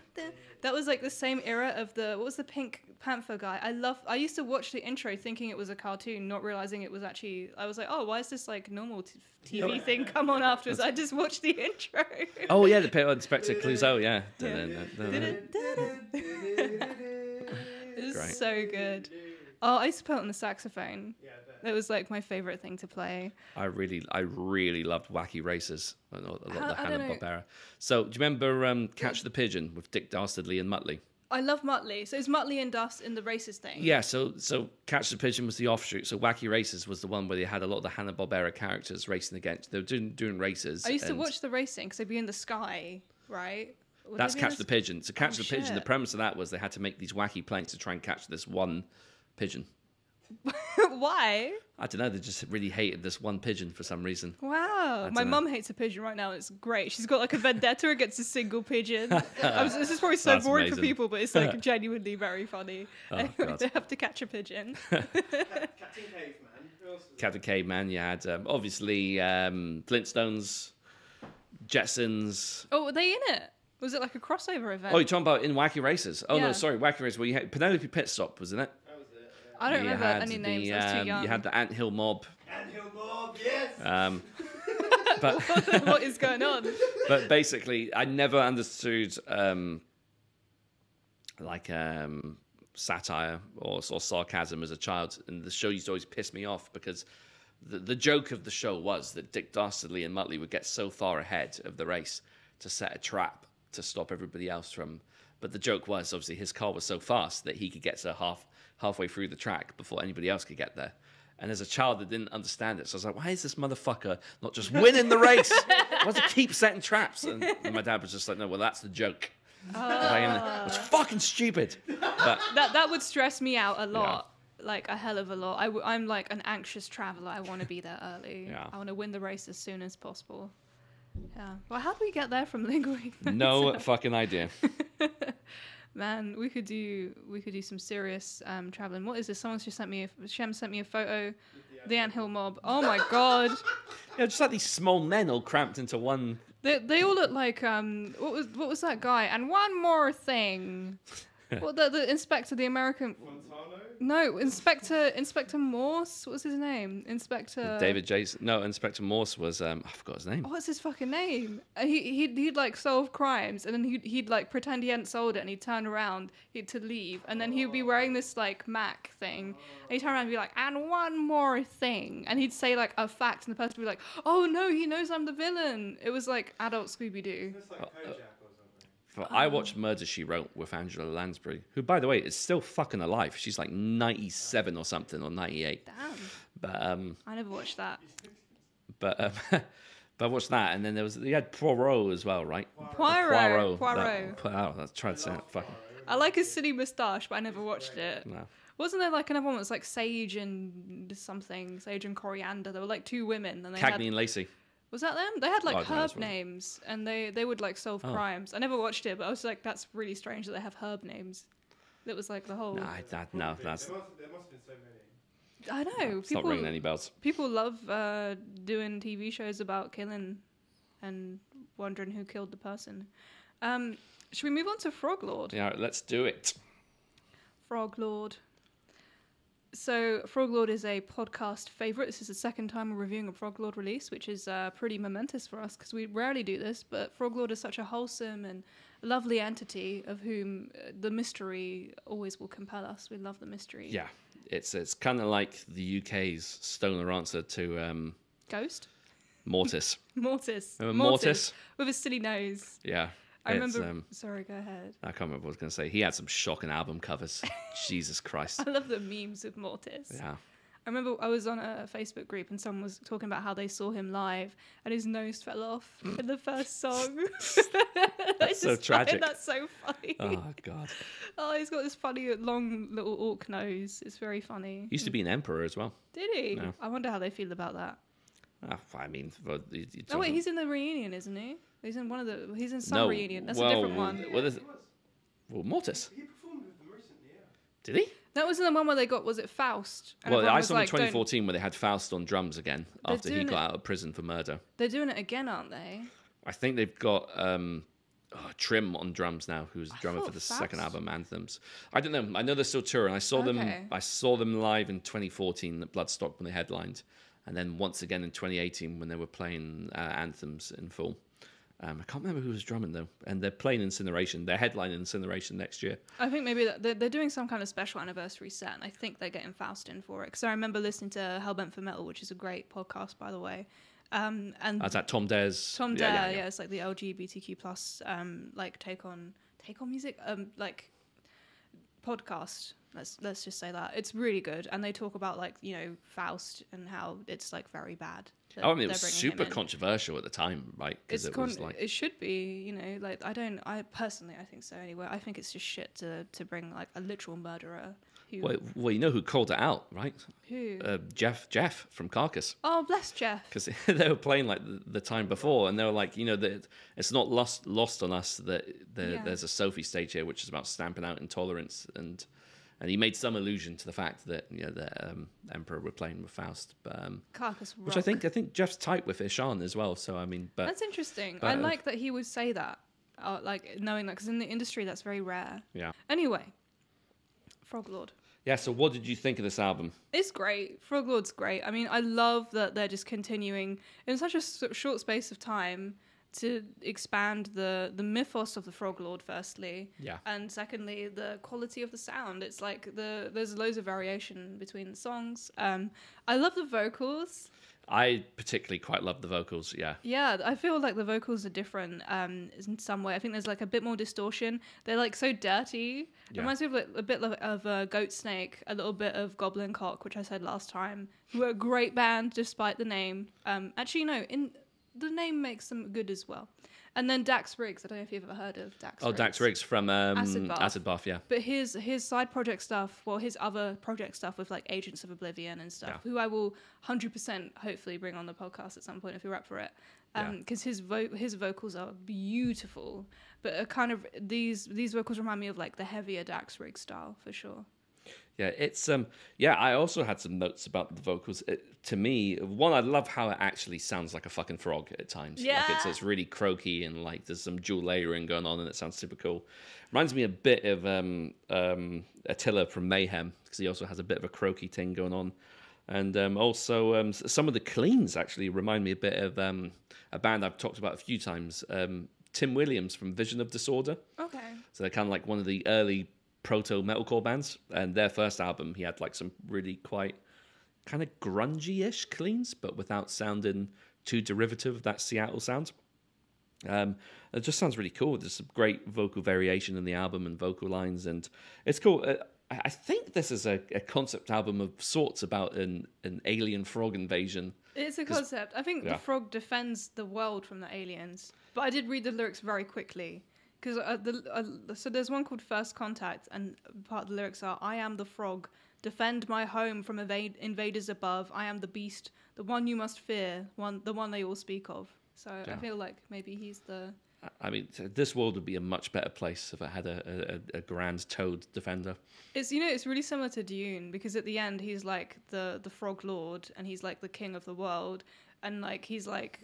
That was like the same era of what was the Pink Panther guy? I used to watch the intro thinking it was a cartoon, not realizing it was actually, I was like, oh, why is this like normal TV thing come on afterwards? I just watched the intro. Oh yeah, the Inspector Clouseau, yeah. It was Great. so good. Oh, I used to play it on the saxophone. It was like my favorite thing to play. I really loved Wacky Races. A lot of the I don't know. Hanna-Barbera. So, do you remember Catch the Pigeon with Dick Dastardly and Muttley? I love Muttley. So is Muttley and Dust in the races thing? Yeah, so Catch the Pigeon was the offshoot. So Wacky Races was the one where they had a lot of the Hanna-Barbera characters racing against. They were doing races. I used to and watch the racing because they'd be in the sky, right? Would That's they be in Catch the Pigeon. So Catch Oh, the Pigeon, the shit. premise of that was they had to make these wacky planes to try and catch this one pigeon. Why? I don't know, they just really hated this one pigeon for some reason. Wow. My know. mum hates a pigeon right now. It's great. She's got like a vendetta against a single pigeon. This is probably so That's boring for amazing. people, but it's like genuinely very funny. Anyway, God. they have to catch a pigeon. Captain Caveman. Who else was Captain Caveman, you had obviously Flintstones, Jetsons. Oh, were they in it? Was it like a crossover event? Oh, you're talking about in Wacky Races? Oh, Yeah. no, sorry, Wacky Races. Well, you had Penelope Pitstop, wasn't it? That was it. I don't You remember had any names. I was too young. You had the Anthill Mob. Anthill Mob, yes! But What is going on? but basically, I never understood satire or sarcasm as a child, and the show used to always piss me off because the joke of the show was that Dick Dastardly and Muttley would get so far ahead of the race to set a trap to stop everybody else from. But the joke was obviously his car was so fast that he could get to halfway through the track before anybody else could get there. And as a child, I didn't understand it. So I was like, why is this motherfucker not just winning the race? Why does he keep setting traps? And my dad was just like, no, well, that's the joke. It's fucking stupid. But That would stress me out a lot. Like a hell of a lot. I'm like an anxious traveler. I want to be there early. Yeah. I want to win the race as soon as possible. Yeah. Well, how do we get there from lingering? no fucking idea. Man, we could do some serious traveling. What is this? Someone's just Shem sent me a photo. The Anthill Mob. Oh my god. Yeah, just like these small men all cramped into one. They all look like what was that guy? And one more thing. What the inspector, the American? Fontano? No, Inspector Morse. What's his name? Inspector David Jason. No, Inspector Morse was. I forgot his name. What's his fucking name? He'd like solve crimes, and then he'd like pretend he hadn't solved it, and he'd turn around to leave, and then he'd be wearing this like Mac thing, and he'd turn around and be like, and one more thing, and he'd say like a fact, and the person would be like, oh no, he knows I'm the villain. It was like adult Scooby Doo. It's like Kojak or something. I watched Murder, She Wrote with Angela Lansbury, who, by the way, is still fucking alive. She's like 97 or something, or 98. Damn, But I never watched that. but I watched that, and then you had Poirot as well, right? Poirot. That, oh, that's trying to say it. Fucking I like his silly moustache, but I never watched it. no. Wasn't there like another one that was like Sage and something, Sage and Coriander? There were like two women, and they Cagney had. and Lacey. Was that them? They had like Oh, I don't know, herb that's right. names, and they would like solve Oh. crimes. I never watched it, but I was like, that's really strange that they have herb names. That was like the whole. No, no, that's There must have been so many. I know it's not ringing any bells. people love doing TV shows about killing and wondering who killed the person. Should we move on to Frog Lord? Yeah, let's do it. Frog Lord. So, Frog Lord is a podcast favorite. This is the second time we're reviewing a Frog Lord release, which is pretty momentous for us because we rarely do this. But Frog Lord is such a wholesome and lovely entity of whom the mystery always will compel us. We love the mystery. Yeah, it's kind of like the UK's stoner answer to Ghost? Mortis. Mortis. Remember Mortis? With a silly nose. Yeah. I it's, remember. Sorry, go ahead. I can't remember what I was going to say. He had some shocking album covers. Jesus Christ. I love the memes of Mortis. Yeah. I remember I was on a Facebook group and someone was talking about how they saw him live and his nose fell off in the first song. That's so tragic. That's so funny. Oh, God. Oh, he's got this funny long little orc nose. It's very funny. He used to be an emperor as well. Did he? No. I wonder how they feel about that. I mean, well, Oh wait, he's in the reunion, isn't he? He's in one of the. He's in some no, reunion. That's well, a different one. What is it? Well, Mortis. He performed with them recently, yeah. Did he? That was in the one where they got. Was it Faust? And Well, everyone I was saw him in like, "Don't-" 2014 where they had Faust on drums again after he doing got out of prison for murder. They're doing it again, aren't they? I think they've got Trim on drums now, who's the drummer for thought the Faust- second album, Anthems. I don't know. I know they're still touring. I saw them. Okay. I saw them live in 2014 at Bloodstock when they headlined, and then once again in 2018 when they were playing Anthems in full. I can't remember who was drumming though, and they're playing Incineration. They're headlining Incineration next year. I think maybe they're doing some kind of special anniversary set, and I think they're getting Faust in for it. Because I remember listening to Hellbent for Metal, which is a great podcast, by the way. And Is that Tom Dare's? Tom Dare, yeah, it's like the LGBTQ plus like take on music, like podcast. Let's just say that it's really good, and they talk about like Faust and how it's like very bad. that Oh, I mean, it they're was bringing super him in. controversial at the time, right? Because it was like, It should be, like I personally I think so anyway. I think it's just shit to bring like a literal murderer who well, you know who called it out, right? who Jeff from Carcass. oh bless Jeff. Because they were playing like the time before, and they were like, that it's not lost on us that there's a Sophie stage here, which is about stamping out intolerance, and he made some allusion to the fact that the Emperor were playing with Faust, but Carcass rock. which I think Jeff's tight with Ishan as well. So I mean, but That's interesting. but- I like that he would say that, like knowing that, because in the industry that's very rare. yeah, Anyway, Frog Lord. yeah. So what did you think of this album? It's great. Frog Lord's great. I mean, I love that they're just continuing in such a short space of time to expand the mythos of the Frog Lord, firstly. Yeah. And secondly, the quality of the sound. It's like there's loads of variation between the songs. I love the vocals. I particularly quite love the vocals. Yeah, Yeah, I feel like the vocals are different in some way. I think there's like a bit more distortion. They're like so dirty. Yeah. Reminds me of like, a bit of Goat Snake, a little bit of Goblin Cock, which I said last time. Who are a great band despite the name. Actually, no, the name makes them good as well. And then Dax Riggs. I don't know if you've ever heard of Dax Riggs. Dax Riggs from Acid Bath. Acid Bath. Yeah, But his side project stuff, well, his other project stuff with like Agents of Oblivion and stuff, Yeah. who I will 100% hopefully bring on the podcast at some point if you're up for it, because his vocals are beautiful, but are kind of these vocals remind me of like the heavier Dax Riggs style for sure. Yeah, it's I also had some notes about the vocals. To me, one, I love how it actually sounds like a fucking frog at times. Yeah. Like it's really croaky and like there's some dual layering going on and it sounds super cool. Reminds me a bit of Attila from Mayhem, because he also has a bit of a croaky thing going on. And also some of the cleans actually remind me a bit of a band I've talked about a few times, Tim Williams from Vision of Disorder. Okay. So they're kind of like one of the early proto metalcore bands, and their first album he had like some really quite kind of grungy-ish cleans, but without sounding too derivative of that Seattle sound. It just sounds really cool. There's some great vocal variation in the album and vocal lines, and it's cool. I think this is a concept album of sorts about an alien frog invasion. It's a concept. I think yeah. the frog defends the world from the aliens, but I did read the lyrics very quickly. Because so there's one called First Contact, and part of the lyrics are, "I am the frog defend my home from invaders above. I am the beast, the one you must fear, the one they all speak of. So I feel like maybe he's the... I mean, this world would be a much better place if it had a grand toad defender. It's, you know, it's really similar to Dune, because at the end he's like the Frog Lord, and he's like the king of the world, and like he's like,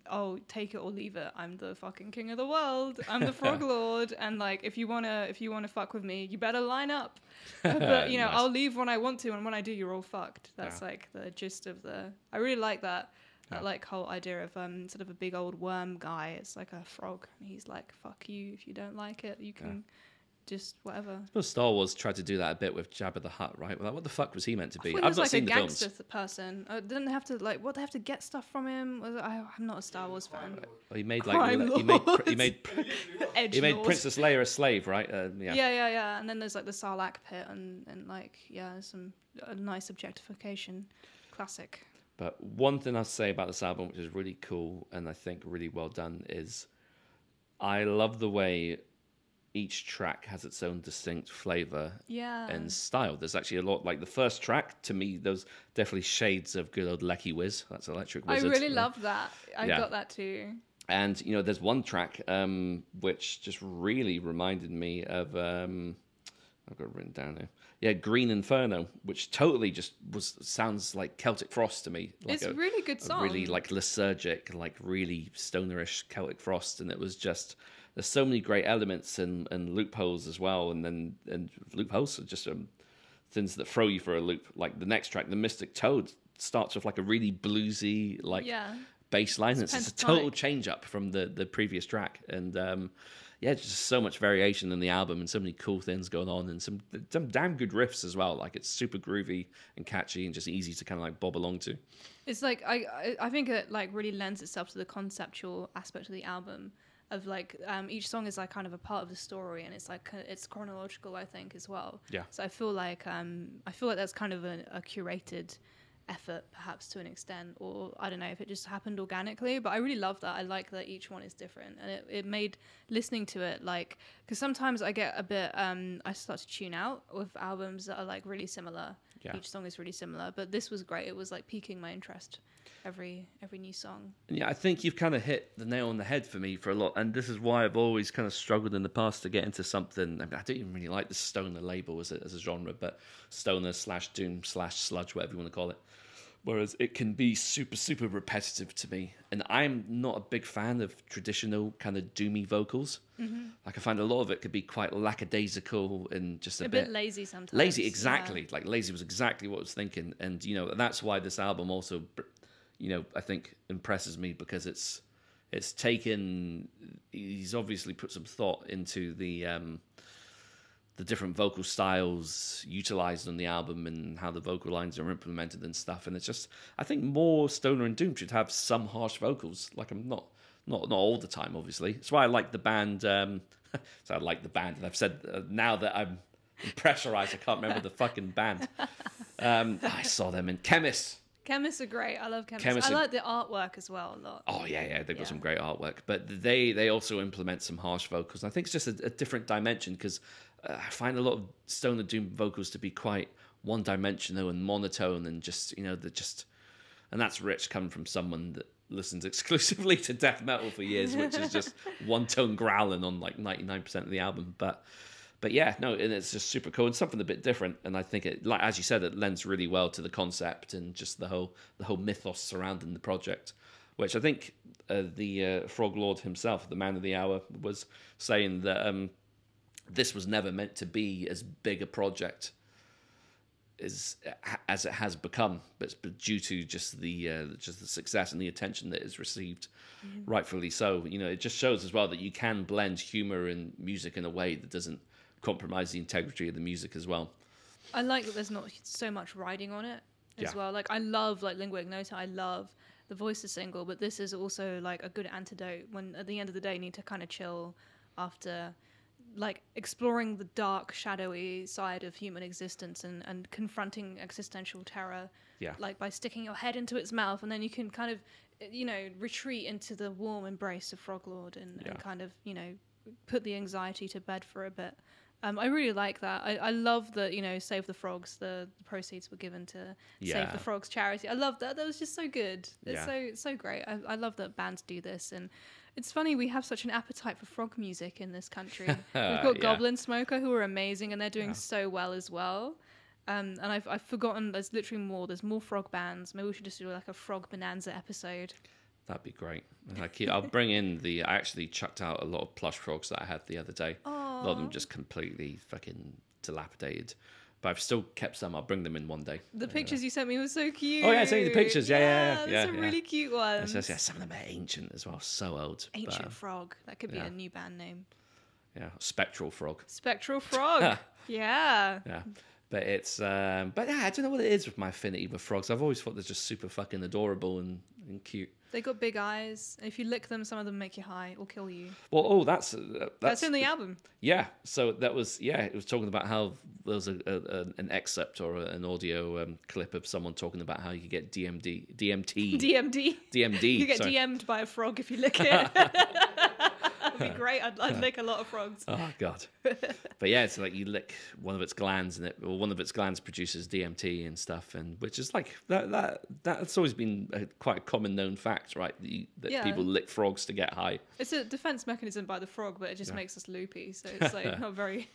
oh, take it or leave it. I'm the fucking king of the world. I'm the Frog Lord, and like if you wanna fuck with me, you better line up. But you know, Nice. I'll leave when I want to, and when I do, you're all fucked. That's like the gist of the. I really like that. That like whole idea of sort of a big old worm guy. It's like a frog, and he's like, "Fuck you! If you don't like it, you can just whatever." I suppose Star Wars tried to do that a bit with Jabba the Hutt, right? Well, what the fuck was he meant to be? I've I've not like seen a the films. gangster person. Didn't they have to like what? They have to get stuff from him. I'm not a Star Wars fan. Well, he made Crime like he made Edge he made lord. Princess Leia a slave, right? Yeah. And then there's like the Sarlacc pit, and like a nice objectification. Classic. But one thing I'll say about this album, which is really cool and I think really well done, is I love the way each track has its own distinct flavor and style. There's actually a lot, like the first track, to me, there's definitely shades of good old Lecky Wiz. That's Electric Wizard. I really love that. I got that too. And, you know, there's one track which just really reminded me of, I've got it written down here. Yeah, Green Inferno, which totally just sounds like Celtic Frost to me. Like it's a really good song. Really like lysergic, like really stonerish Celtic Frost, and it was just there's so many great elements and loopholes as well, and loopholes are just things that throw you for a loop. Like the next track, the Mystic Toad, starts with like a really bluesy bass line. It's just a total change up from the previous track, and just so much variation in the album and so many cool things going on and some damn good riffs as well. Like it's super groovy and catchy and just easy to kind of like bob along to. It's like I think it like really lends itself to the conceptual aspect of the album of like each song is like kind of a part of the story, and it's like it's chronological, I think, as well. Yeah. So I feel like that's kind of a curated effort perhaps to an extent, or I don't know if it just happened organically, but I really love that. I like that each one is different, and it made listening to it like, because sometimes I get a bit I start to tune out with albums that are like really similar. Each song is really similar, but this was great. It was like piquing my interest every new song. Yeah, I think you've kind of hit the nail on the head for me for a lot, and this is why I've always kind of struggled in the past to get into something. I mean, I don't even really like the stoner label as a genre, but stoner / doom / sludge, whatever you want to call it. Whereas it can be super, super repetitive to me. And I'm not a big fan of traditional kind of doomy vocals. Mm-hmm. Like I find a lot of it could be quite lackadaisical and just a bit lazy sometimes. Lazy, exactly. Yeah. Like lazy was exactly what I was thinking. And, you know, that's why this album also, you know, I think impresses me, because it's taken, he's obviously put some thought into the different vocal styles utilized on the album and how the vocal lines are implemented and stuff. And it's just, I think more stoner and doom should have some harsh vocals. Like I'm not all the time, obviously. That's why I like the band. So I like the band, and I've said now that I'm pressurized, I can't remember the fucking band. I saw them in Chemists. Chemists are great. I love Chemists. I like the artwork as well a lot. Oh yeah, they've got some great artwork. But they also implement some harsh vocals. And I think it's just a different dimension, because I find a lot of stoner doom vocals to be quite one-dimensional and monotone, and just, you know, and that's rich coming from someone that listens exclusively to death metal for years, which is just one-tone growling on like 99% of the album. But yeah, no, and it's just super cool and something a bit different. And I think it, like as you said, it lends really well to the concept and just the whole mythos surrounding the project, which I think the Frog Lord himself, the man of the hour, was saying that this was never meant to be as big a project as it has become, but due to just the success and the attention that it's received, rightfully so. You know, it just shows as well that you can blend humor and music in a way that doesn't compromise the integrity of the music as well. I like that there's not so much riding on it as well. Like I love like Lingua Ignota. I love the Voices single, but this is also like a good antidote when at the end of the day you need to kind of chill after like exploring the dark, shadowy side of human existence and confronting existential terror, like by sticking your head into its mouth, and then you can kind of, you know, retreat into the warm embrace of Frog Lord and kind of, you know, put the anxiety to bed for a bit. I really like that. I love that, Save the Frogs, the proceeds were given to Save the Frogs charity. I love that. That was just so good. It's so great. I love that bands do this. And it's funny, we have such an appetite for frog music in this country. We've got Goblin Smoker, who are amazing, and they're doing so well as well. And I've forgotten, there's literally more. There's more frog bands. Maybe we should just do like a Frog Bonanza episode. That'd be great. I'll bring in I actually chucked out a lot of plush frogs that I had the other day. Aww. A lot of them just completely fucking dilapidated. But I've still kept some. I'll bring them in one day. The pictures you sent me were so cute. Oh, yeah, I sent you the pictures. Yeah. There's some really cute ones. Some of them are ancient as well. So old. Ancient Frog. That could be a new band name. Yeah. Spectral Frog. Spectral Frog. Yeah. Yeah. But it's, I don't know what it is with my affinity with frogs. I've always thought they're just super fucking adorable and cute. They got big eyes. If you lick them, some of them make you high or kill you. Well, that's in the album. Yeah. So that was, it was talking about how there was an excerpt or an audio clip of someone talking about how you get DMT. You get DM'd by a frog if you lick it. That'd be great. I'd lick a lot of frogs. Oh God! But yeah, it's like you lick one of its glands, one of its glands produces DMT and stuff, and which is like that's always been quite a common known fact, right? That people lick frogs to get high. It's a defense mechanism by the frog, but it just makes us loopy, so it's like not very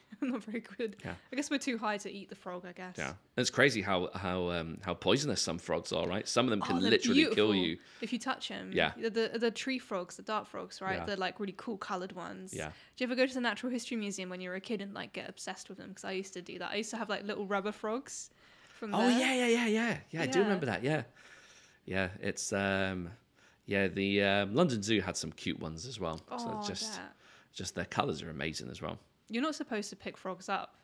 good. Yeah. I guess we're too high to eat the frog. I guess. Yeah, and it's crazy how poisonous some frogs are, right? Some of them can literally kill you if you touch them. Yeah. The tree frogs, the dart frogs, right? Yeah. They're like really cool coloured ones. Yeah. Do you ever go to the Natural History Museum when you were a kid and like get obsessed with them? Because I used to do that. I used to have like little rubber frogs from there. Oh yeah. I do remember that. Yeah. It's the London Zoo had some cute ones as well. Oh, so just their colours are amazing as well. You're not supposed to pick frogs up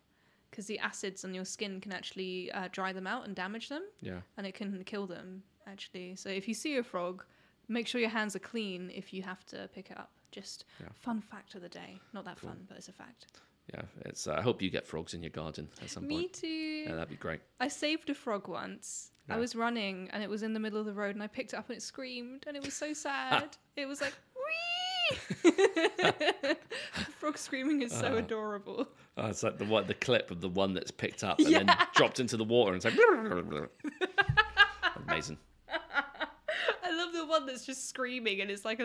because the acids on your skin can actually dry them out and damage them. Yeah. And it can kill them actually. So if you see a frog, make sure your hands are clean if you have to pick it up. Just fun fact of the day. Not that fun, but it's a fact. Yeah, it's. I hope you get frogs in your garden at some point. Me too. Yeah, that'd be great. I saved a frog once. Yeah. I was running and it was in the middle of the road and I picked it up and it screamed and it was so sad. It was like, wee! Frog screaming is so adorable. Oh, it's like the clip of the one that's picked up and then dropped into the water and it's like, amazing. I love the one that's just screaming and it's like a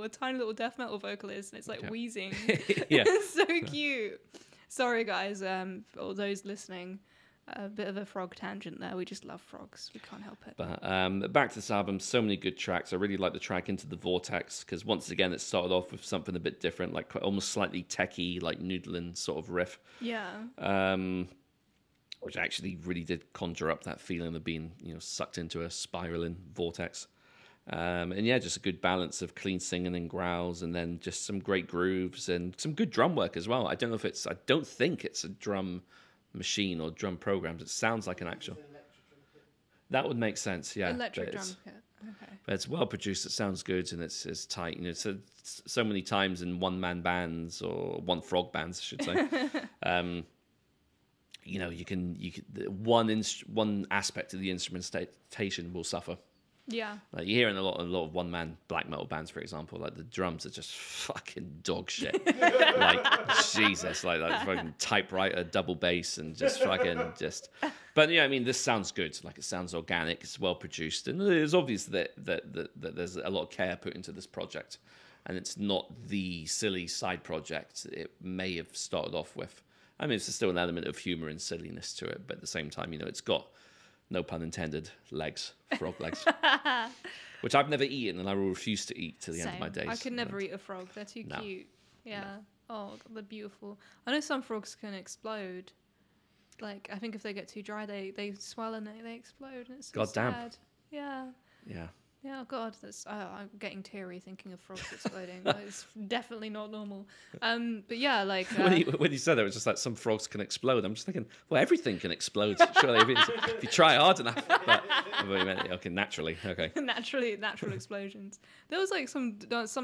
tiny little death metal vocalist and it's like wheezing. It's so cute. Sorry guys, for all those listening, a bit of a frog tangent there. We just love frogs. We can't help it. But back to this album, so many good tracks. I really like the track Into the Vortex because once again it started off with something a bit different, like almost slightly techie, like noodling sort of riff. Yeah. Which actually really did conjure up that feeling of being, sucked into a spiraling vortex. And just a good balance of clean singing and growls, and then just some great grooves and some good drum work as well. I don't think it's a drum machine or drum programs. It sounds like an actual. That would make sense, yeah. Electric drum kit. Okay. But it's well produced. It sounds good, and it's tight. So many times in one-man bands or one frog bands, I should say. You can one aspect of the instrumentation will suffer. Yeah. Like you hear in a lot of one-man black metal bands, for example, like the drums are just fucking dog shit. Like Jesus, like fucking typewriter, double bass, and just fucking just. But this sounds good. Like it sounds organic. It's well produced, and it's obvious that there's a lot of care put into this project, and it's not the silly side project it may have started off with. It's still an element of humor and silliness to it, but at the same time, it's got, no pun intended, legs, frog legs, which I've never eaten and I will refuse to eat till the end of my days. I could never eat a frog. They're too cute. Yeah. No. Oh, they're beautiful. I know some frogs can explode. Like, I think if they get too dry, they swell and they explode. And it's so sad. Yeah. Yeah. Yeah, oh God, I'm getting teary thinking of frogs exploding. It's definitely not normal. But yeah, like when you said that, it was just like some frogs can explode. I'm just thinking, well, everything can explode. Surely, if you try hard enough. But okay, naturally, okay. Natural explosions. There was like some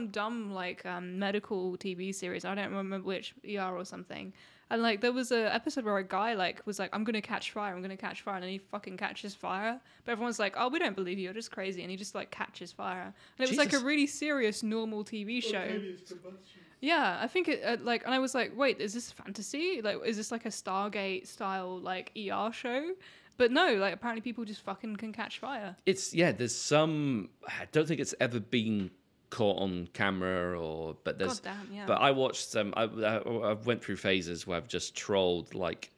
dumb like medical TV series. I don't remember which, ER or something. And like there was a episode where a guy was like, I'm gonna catch fire, and then he fucking catches fire. But everyone's like, oh, we don't believe you, you're just crazy, and he just like catches fire. And it was like a really serious normal TV show. Yeah, I think it like, and I was like, wait, is this fantasy? Like, is this like a Stargate style like ER show? But no, like apparently people just fucking can catch fire. It's there's some. I don't think it's ever been caught on camera but there's. God damn, yeah. But I watched some. I went through phases where I've just trolled like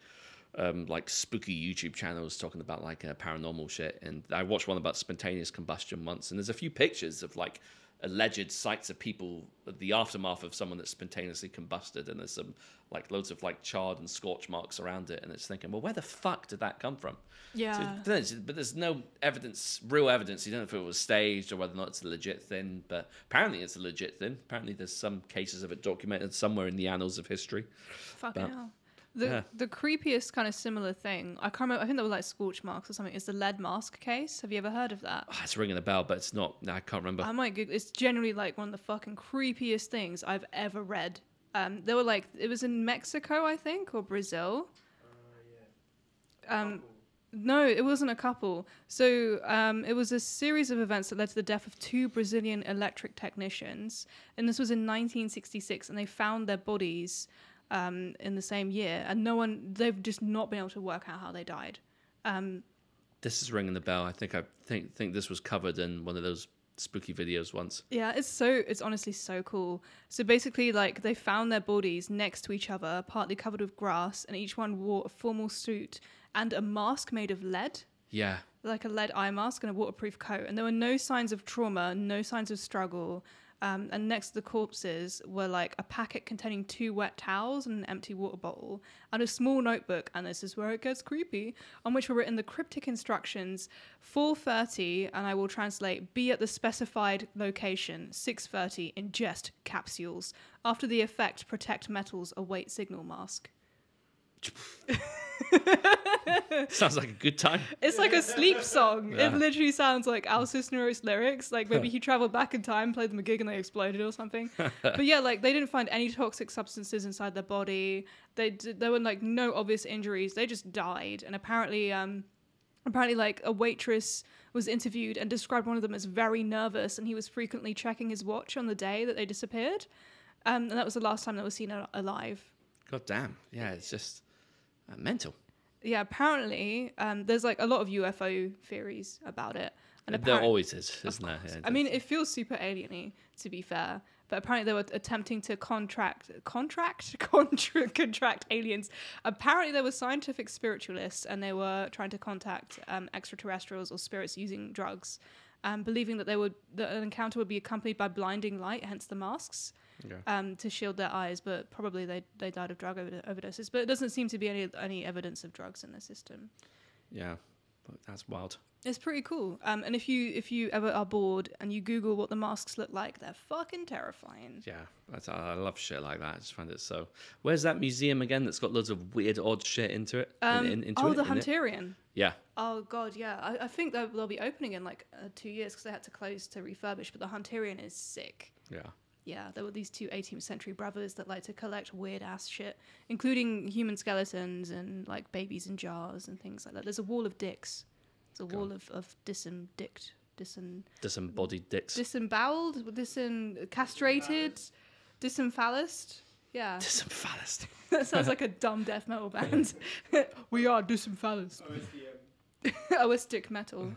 spooky YouTube channels talking about like paranormal shit, and I watched one about spontaneous combustion once, and there's a few pictures of like alleged sites of people, the aftermath of someone that spontaneously combusted, and there's some like loads of like charred and scorch marks around it, and it's thinking, well, where the fuck did that come from? Yeah. But there's no evidence, real evidence. You don't know if it was staged or whether or not it's a legit thing, but apparently it's a legit thing. Apparently there's some cases of it documented somewhere in the annals of history. Fucking hell. The creepiest kind of similar thing, I can't remember, I think they were like scorch marks or something, is the lead mask case. Have you ever heard of that? Oh, it's ringing a bell, but it's not. No, I can't remember. I might Google. It's generally like one of the fucking creepiest things I've ever read. They were like, it was in Mexico, I think, or Brazil. No, it wasn't a couple. So it was a series of events that led to the death of 2 Brazilian electric technicians, and this was in 1966, and they found their bodies in the same year, and they've just not been able to work out how they died. This is ringing the bell. I think this was covered in one of those spooky videos once. Yeah, it's honestly so cool. So basically, like, they found their bodies next to each other, partly covered with grass, and each one wore a formal suit and a mask made of lead. Yeah. Like a lead eye mask and a waterproof coat. And there were no signs of trauma, no signs of struggle. And next to the corpses were like a packet containing 2 wet towels and an empty water bottle and a small notebook, and this is where it gets creepy, on which were written the cryptic instructions: 4:30, and I will translate, be at the specified location, 6:30, ingest capsules. After the effect, protect metals, await signal mask. Sounds like a good time. It's like a sleep song. Yeah. It literally sounds like Al Cisneros lyrics. Like maybe he traveled back in time, played them a gig, and they exploded or something. But yeah, like they didn't find any toxic substances inside their body. There were like no obvious injuries. They just died. And apparently like a waitress was interviewed and described one of them as very nervous, and he was frequently checking his watch on the day that they disappeared. And that was the last time they were seen alive. God damn. Yeah, it's just mental. Yeah, apparently there's like a lot of UFO theories about it. And There always is, isn't there? Yeah, I mean, it feels super alien-y, to be fair. But apparently they were attempting to contract aliens. Apparently they were scientific spiritualists, and they were trying to contact extraterrestrials or spirits using drugs, believing that an encounter would be accompanied by blinding light, hence the masks. Okay. To shield their eyes, but probably they died of drug overdoses. But it doesn't seem to be any evidence of drugs in the system. Yeah, but that's wild. It's pretty cool. And if you ever are bored and you Google what the masks look like, they're fucking terrifying. Yeah, I love shit like that. I just find it so. Where's that museum again that's got loads of weird, odd shit into it? The Hunterian. Yeah. Oh god, yeah. I think they'll be opening in like 2 years because they had to close to refurbish. But the Hunterian is sick. Yeah. Yeah, there were these 2 18th century brothers that like to collect weird ass shit, including human skeletons and like babies in jars and things like that. There's a wall of dicks. It's a wall of disembodied dicks. Disemboweled, castrated, disemphallist. Yeah. Disemphallist. That sounds like a dumb death metal band. We are disemphallist. Oistic metal.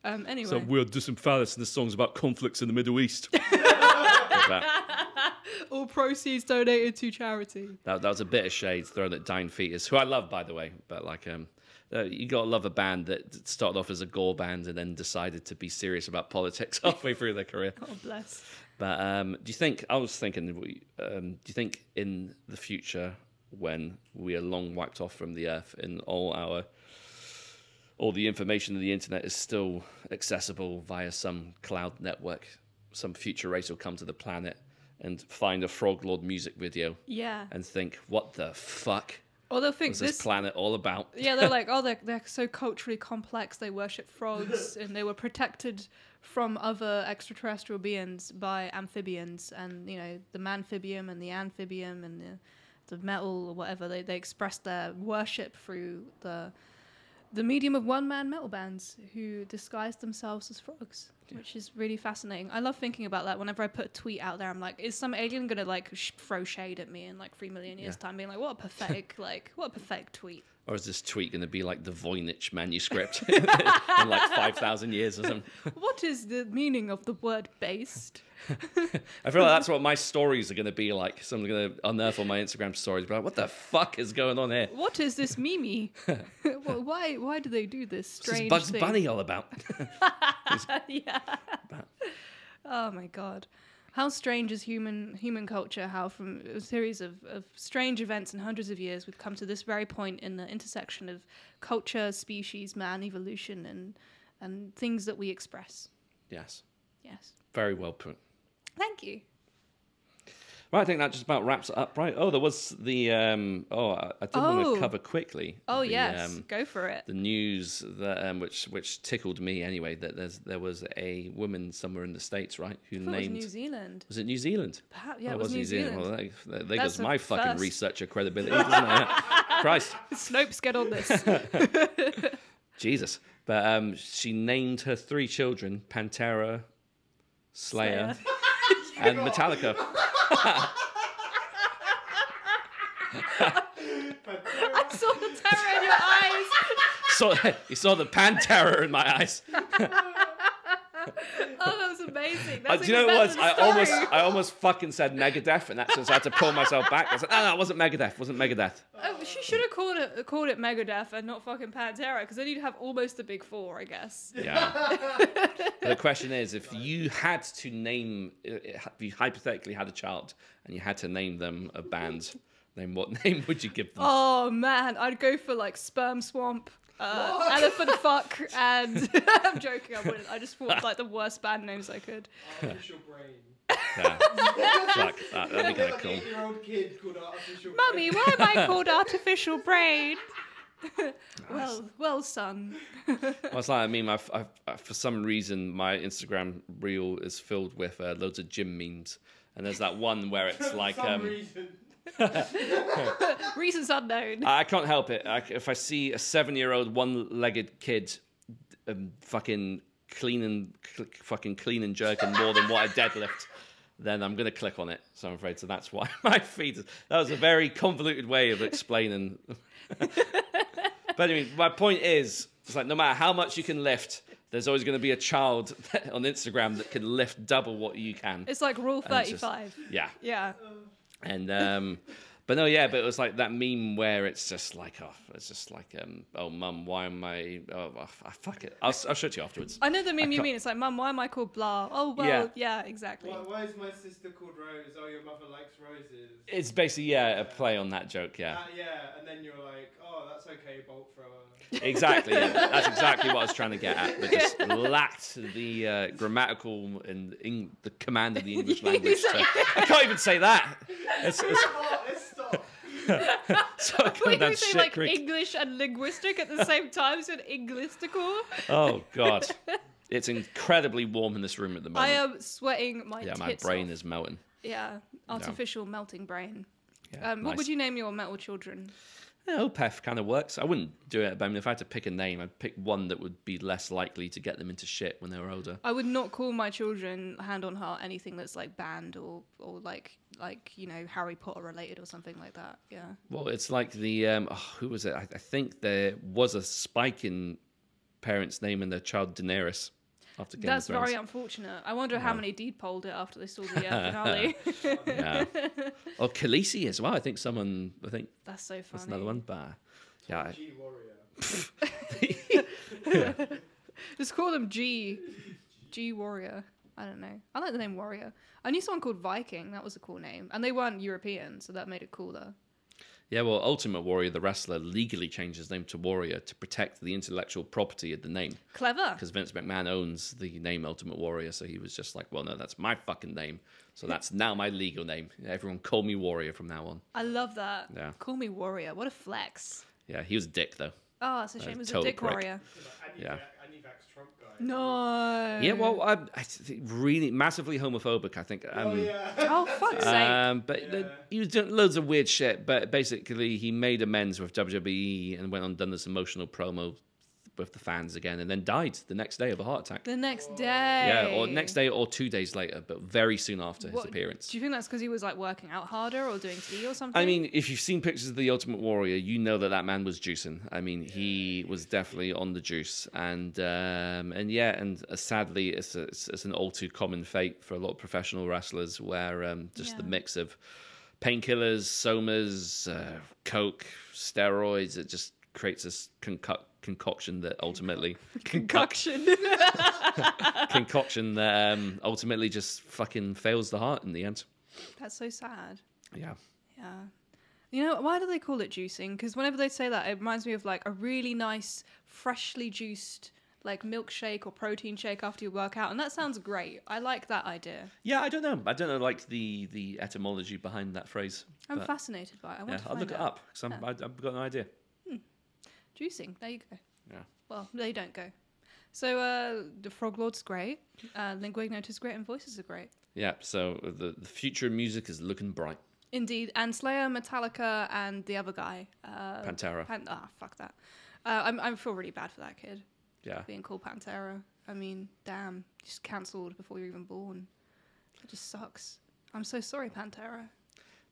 Anyway. So we're disemphallist, and this song's about conflicts in the Middle East. All proceeds donated to charity. That was a bit of shade thrown at Dying Fetus, who I love, by the way. But like, you gotta love a band that started off as a gore band and then decided to be serious about politics halfway through their career. God bless. But do you think? I was thinking. Do you think in the future, when we are long wiped off from the earth, and all the information on the internet is still accessible via some cloud network, some future race will come to the planet and find a Frog Lord music video, and think, what the fuck? Or they'll think this planet all about? Yeah, they're like, oh, they're so culturally complex. They worship frogs, and they were protected from other extraterrestrial beings by amphibians, and the manphibium and the amphibium and the metal or whatever. They expressed their worship through the medium of one-man metal bands who disguised themselves as frogs. which is really fascinating. I love thinking about that. Whenever I put a tweet out there, I'm like, is some alien gonna like throw shade at me in like 3 million years time, being like, what a pathetic what a pathetic tweet. Or is this tweet going to be like the Voynich manuscript in like 5,000 years or something? What is the meaning of the word based? I feel like that's what my stories are going to be like. Someone's going to unearth all my Instagram stories. But like, what the fuck is going on here? What is this Mimi? Well, why do they do this strange What's this Bugs thing? Bunny all about? Yeah. Oh my god. How strange is human culture, how from a series of strange events and hundreds of years we've come to this very point in the intersection of culture, species, man, evolution, and things that we express. Yes. Yes. Very well put. Thank you. Right, I think that just about wraps it up, right? Oh, there was the... I did want to cover quickly. Oh, the, yes. Go for it. The news that which tickled me anyway, that there was a woman somewhere in the States, right, who named... It was New Zealand. Was it New Zealand? Perhaps, yeah, Oh, it was New Zealand. Well, there That's goes my fucking first. researcher credibility, doesn't it? Christ. Snopes, get on this. Jesus. But she named her 3 children Pantera, Slayer. And Metallica. I saw the terror in your eyes. You saw the Pantera in my eyes. Oh, that was amazing. That's Do you know what it was? I I almost fucking said Megadeth, and that's so I had to pull myself back. I said, no, it wasn't Megadeth. It wasn't Megadeth. She should have called it Megadeth and not fucking Pantera, because then you'd have almost the big 4, I guess. Yeah. The question is, if you had to name, if you hypothetically had a child and you had to name them a band, then what name would you give them? Oh man, I'd go for like Sperm Swamp, Elephant Fuck, and I'm joking, I wouldn't. I just thought like the worst band names I could. Artificial Brain. Yeah. Fuck, that'd be kind of cool. 8-year-old kid called Artificial Brain. Mummy, why am I called Artificial Brain? Well, son. Well, it's like, I mean, I, for some reason, my Instagram reel is filled with loads of gym memes. And there's that one where it's like... For some reason. Reasons unknown. I can't help it. If I see a 7-year-old one-legged kid fucking clean and jerking more than what I deadlift, then I'm going to click on it. So I'm afraid. So that's why my feed... That was a very convoluted way of explaining... But anyway, my point is, it's like no matter how much you can lift, there's always going to be a child on Instagram that can lift double what you can. It's like Rule And it's just- 35. Yeah. Yeah. And but no, yeah, but it was like that meme where it's just like, oh, mum, why am I? Oh, fuck it. I'll show it to you afterwards. I know the meme you can't- mean. It's like, Mum, why am I called blah? Oh, well, yeah exactly. Why is my sister called Rose? Oh, your mother likes roses. It's basically a play on that joke. Yeah, Yeah, and then you're like, oh, that's okay, bolt thrower. exactly. Yeah. That's exactly what I was tryrying to get at. But just lacked the grammatical and the command of the English language. So I can't even say that. It's Let's stop. so I Wait, got we that say shit like Greek. English and linguistic at the same time, so Englistical. Oh God, it's incredibly warm in this room at the moment. I am sweating my yeah, tits my brain off. is melting. Yeah, artificial melting brain. Yeah, What nice. would you name your metal children? Yeah, Opeth kind of works. I wouldn't do it, but I mean, if I had to pick a name, I'd pick one that would be less likely to get them into shit when they were older. I would not call my children, hand on heart, anything that's like banned or like you know, Harry Potter related or something like that. Yeah. Well, it's like the who was it? I think there was a spike in parents naming their child Daenerys after Game That's of Thrones. very unfortunate. I wonder how many deed-polled it after they saw the finale. Yeah. Or Khaleesi as well. I think That's so funny. that's another one. But yeah, G Warrior. Just call them G Warrior. I don't know. I like the name Warrior. I knew someone called Viking. That was a cool name. And they weren't European, so that made it cooler. yeah. Well, Ultimate Warrior, the wrestler, legally changed his name to Warrior to protect the intellectual property of the name. Clever. Because Vince McMahon owns the name Ultimate Warrior, so he was just like, well, no, that's my fucking name. So that's now my legal name. Everyone call me Warrior from now on. I love that. Yeah. Call me Warrior. What a flex. Yeah, he was a dick, though. Oh, it's a shame. It was a total dick prick. warrior. Yeah. Anti-vax Trump guy. No. Yeah, well, I think really massively homophobic, I think. Oh, yeah. Oh, fuck's sake. But Yeah. he was doing loads of weird shit, but basically he made amends with WWE and went on done this emotional promo with the fans again, and then died the next day of a heart attack. The next day. Yeah, or next day or 2 days later, but very soon after his What- appearance. Do you think that's because he was like working out harder or doing tea or something? I mean, if you've seen pictures of the Ultimate Warrior, you know that man was juicing. I mean, he was definitely on the juice, and sadly, it's an all too common fate for a lot of professional wrestlers, where just the Yeah. mix of painkillers, somas, coke, steroids, it just creates this concoction that ultimately concoction. concoction that ultimately just fucking fails the heart in the end. That's so sad. Yeah. Yeah. You know, why do they call it juicing? Because whenever they say that, it reminds me of like a really nice, freshly juiced like milkshake or protein shake after you work out. And that sounds great. I like that idea. Yeah, I don't know. Like the etymology behind that phrase. I'm but, fascinated by it. I want yeah, to I'll find look it out. up because I've got no idea. Juicing. There you go. Yeah. Well, they don't go. So the Frog Lord's great. Lingua Ignota's great, and voices are great. Yeah. So the future of music is looking bright. Indeed. And Slayer, Metallica, and the other guy. Pantera. Fuck that. I feel really bad for that kid Yeah. being called Pantera. I mean, damn. Just cancelled before you're even born. It just sucks. I'm so sorry, Pantera.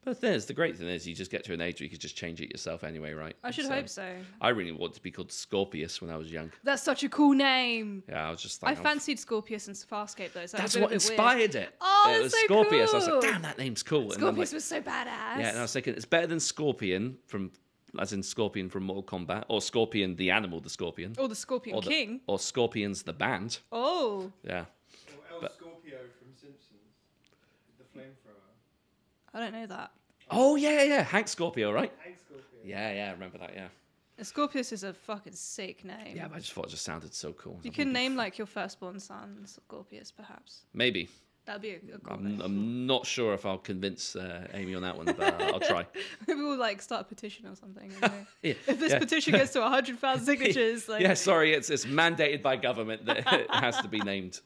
But the great thing is you just get to an age where you could just change it yourself anyway, right? I should hope so. I really wanted to be called Scorpius when I was young. That's such a cool name. Yeah, I was just I like, fancied Scorpius and Farscape though. So that's that was what a bit weird. inspired it. Oh, It that's was so Scorpius. I was cool. like, damn, that name's cool. And then, Scorpius like, was so badass. yeah, and I was thinking it's better than Scorpion as in Scorpion from Mortal Kombat, or Scorpion the animal, the Scorpion, Or the Scorpion or King. or Scorpions the band. Oh, Yeah. Or El But- Scorpio from Simpsons, the flamethrower. I don't know that. Oh yeah. Hank Scorpio, right? Hank Scorpio. Yeah, I remember that. Yeah. Scorpius is a fucking sick name. Yeah, but I just thought it just sounded so cool. You can name like your firstborn son Scorpius, perhaps. Maybe. That'd be a cool name. I'm not sure if I'll convince Amy on that one, but I'll try. Maybe we'll like start a petition or something. You know? Yeah, If this yeah. petition gets to 100,000 signatures, like Yeah, sorry, it's mandated by government that it has to be named.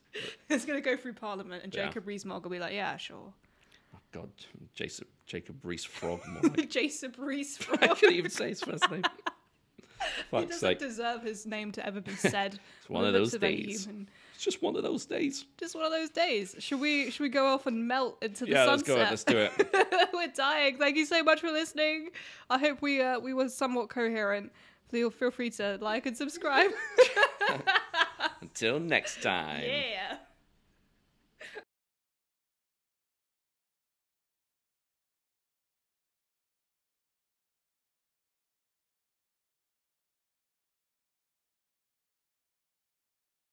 it's gonna go through Parliament, and Yeah. Jacob Rees-Mogg will be like, "Yeah, sure." Oh, God, Jacob Rees-Frog. More like. Jacob Rees-Mogg. I couldn't even say his first name. He Fuck's doesn't sake. deserve his name to ever be said. It's one on of the lips those of any days. human. It's just one of those days. Just one of those days. Should we go off and melt into the Yeah, let's sunset? go. Let's do it. We're dying. Thank you so much for listening. I hope we were somewhat coherent. Feel free to like and subscribe. Until next time. Yeah.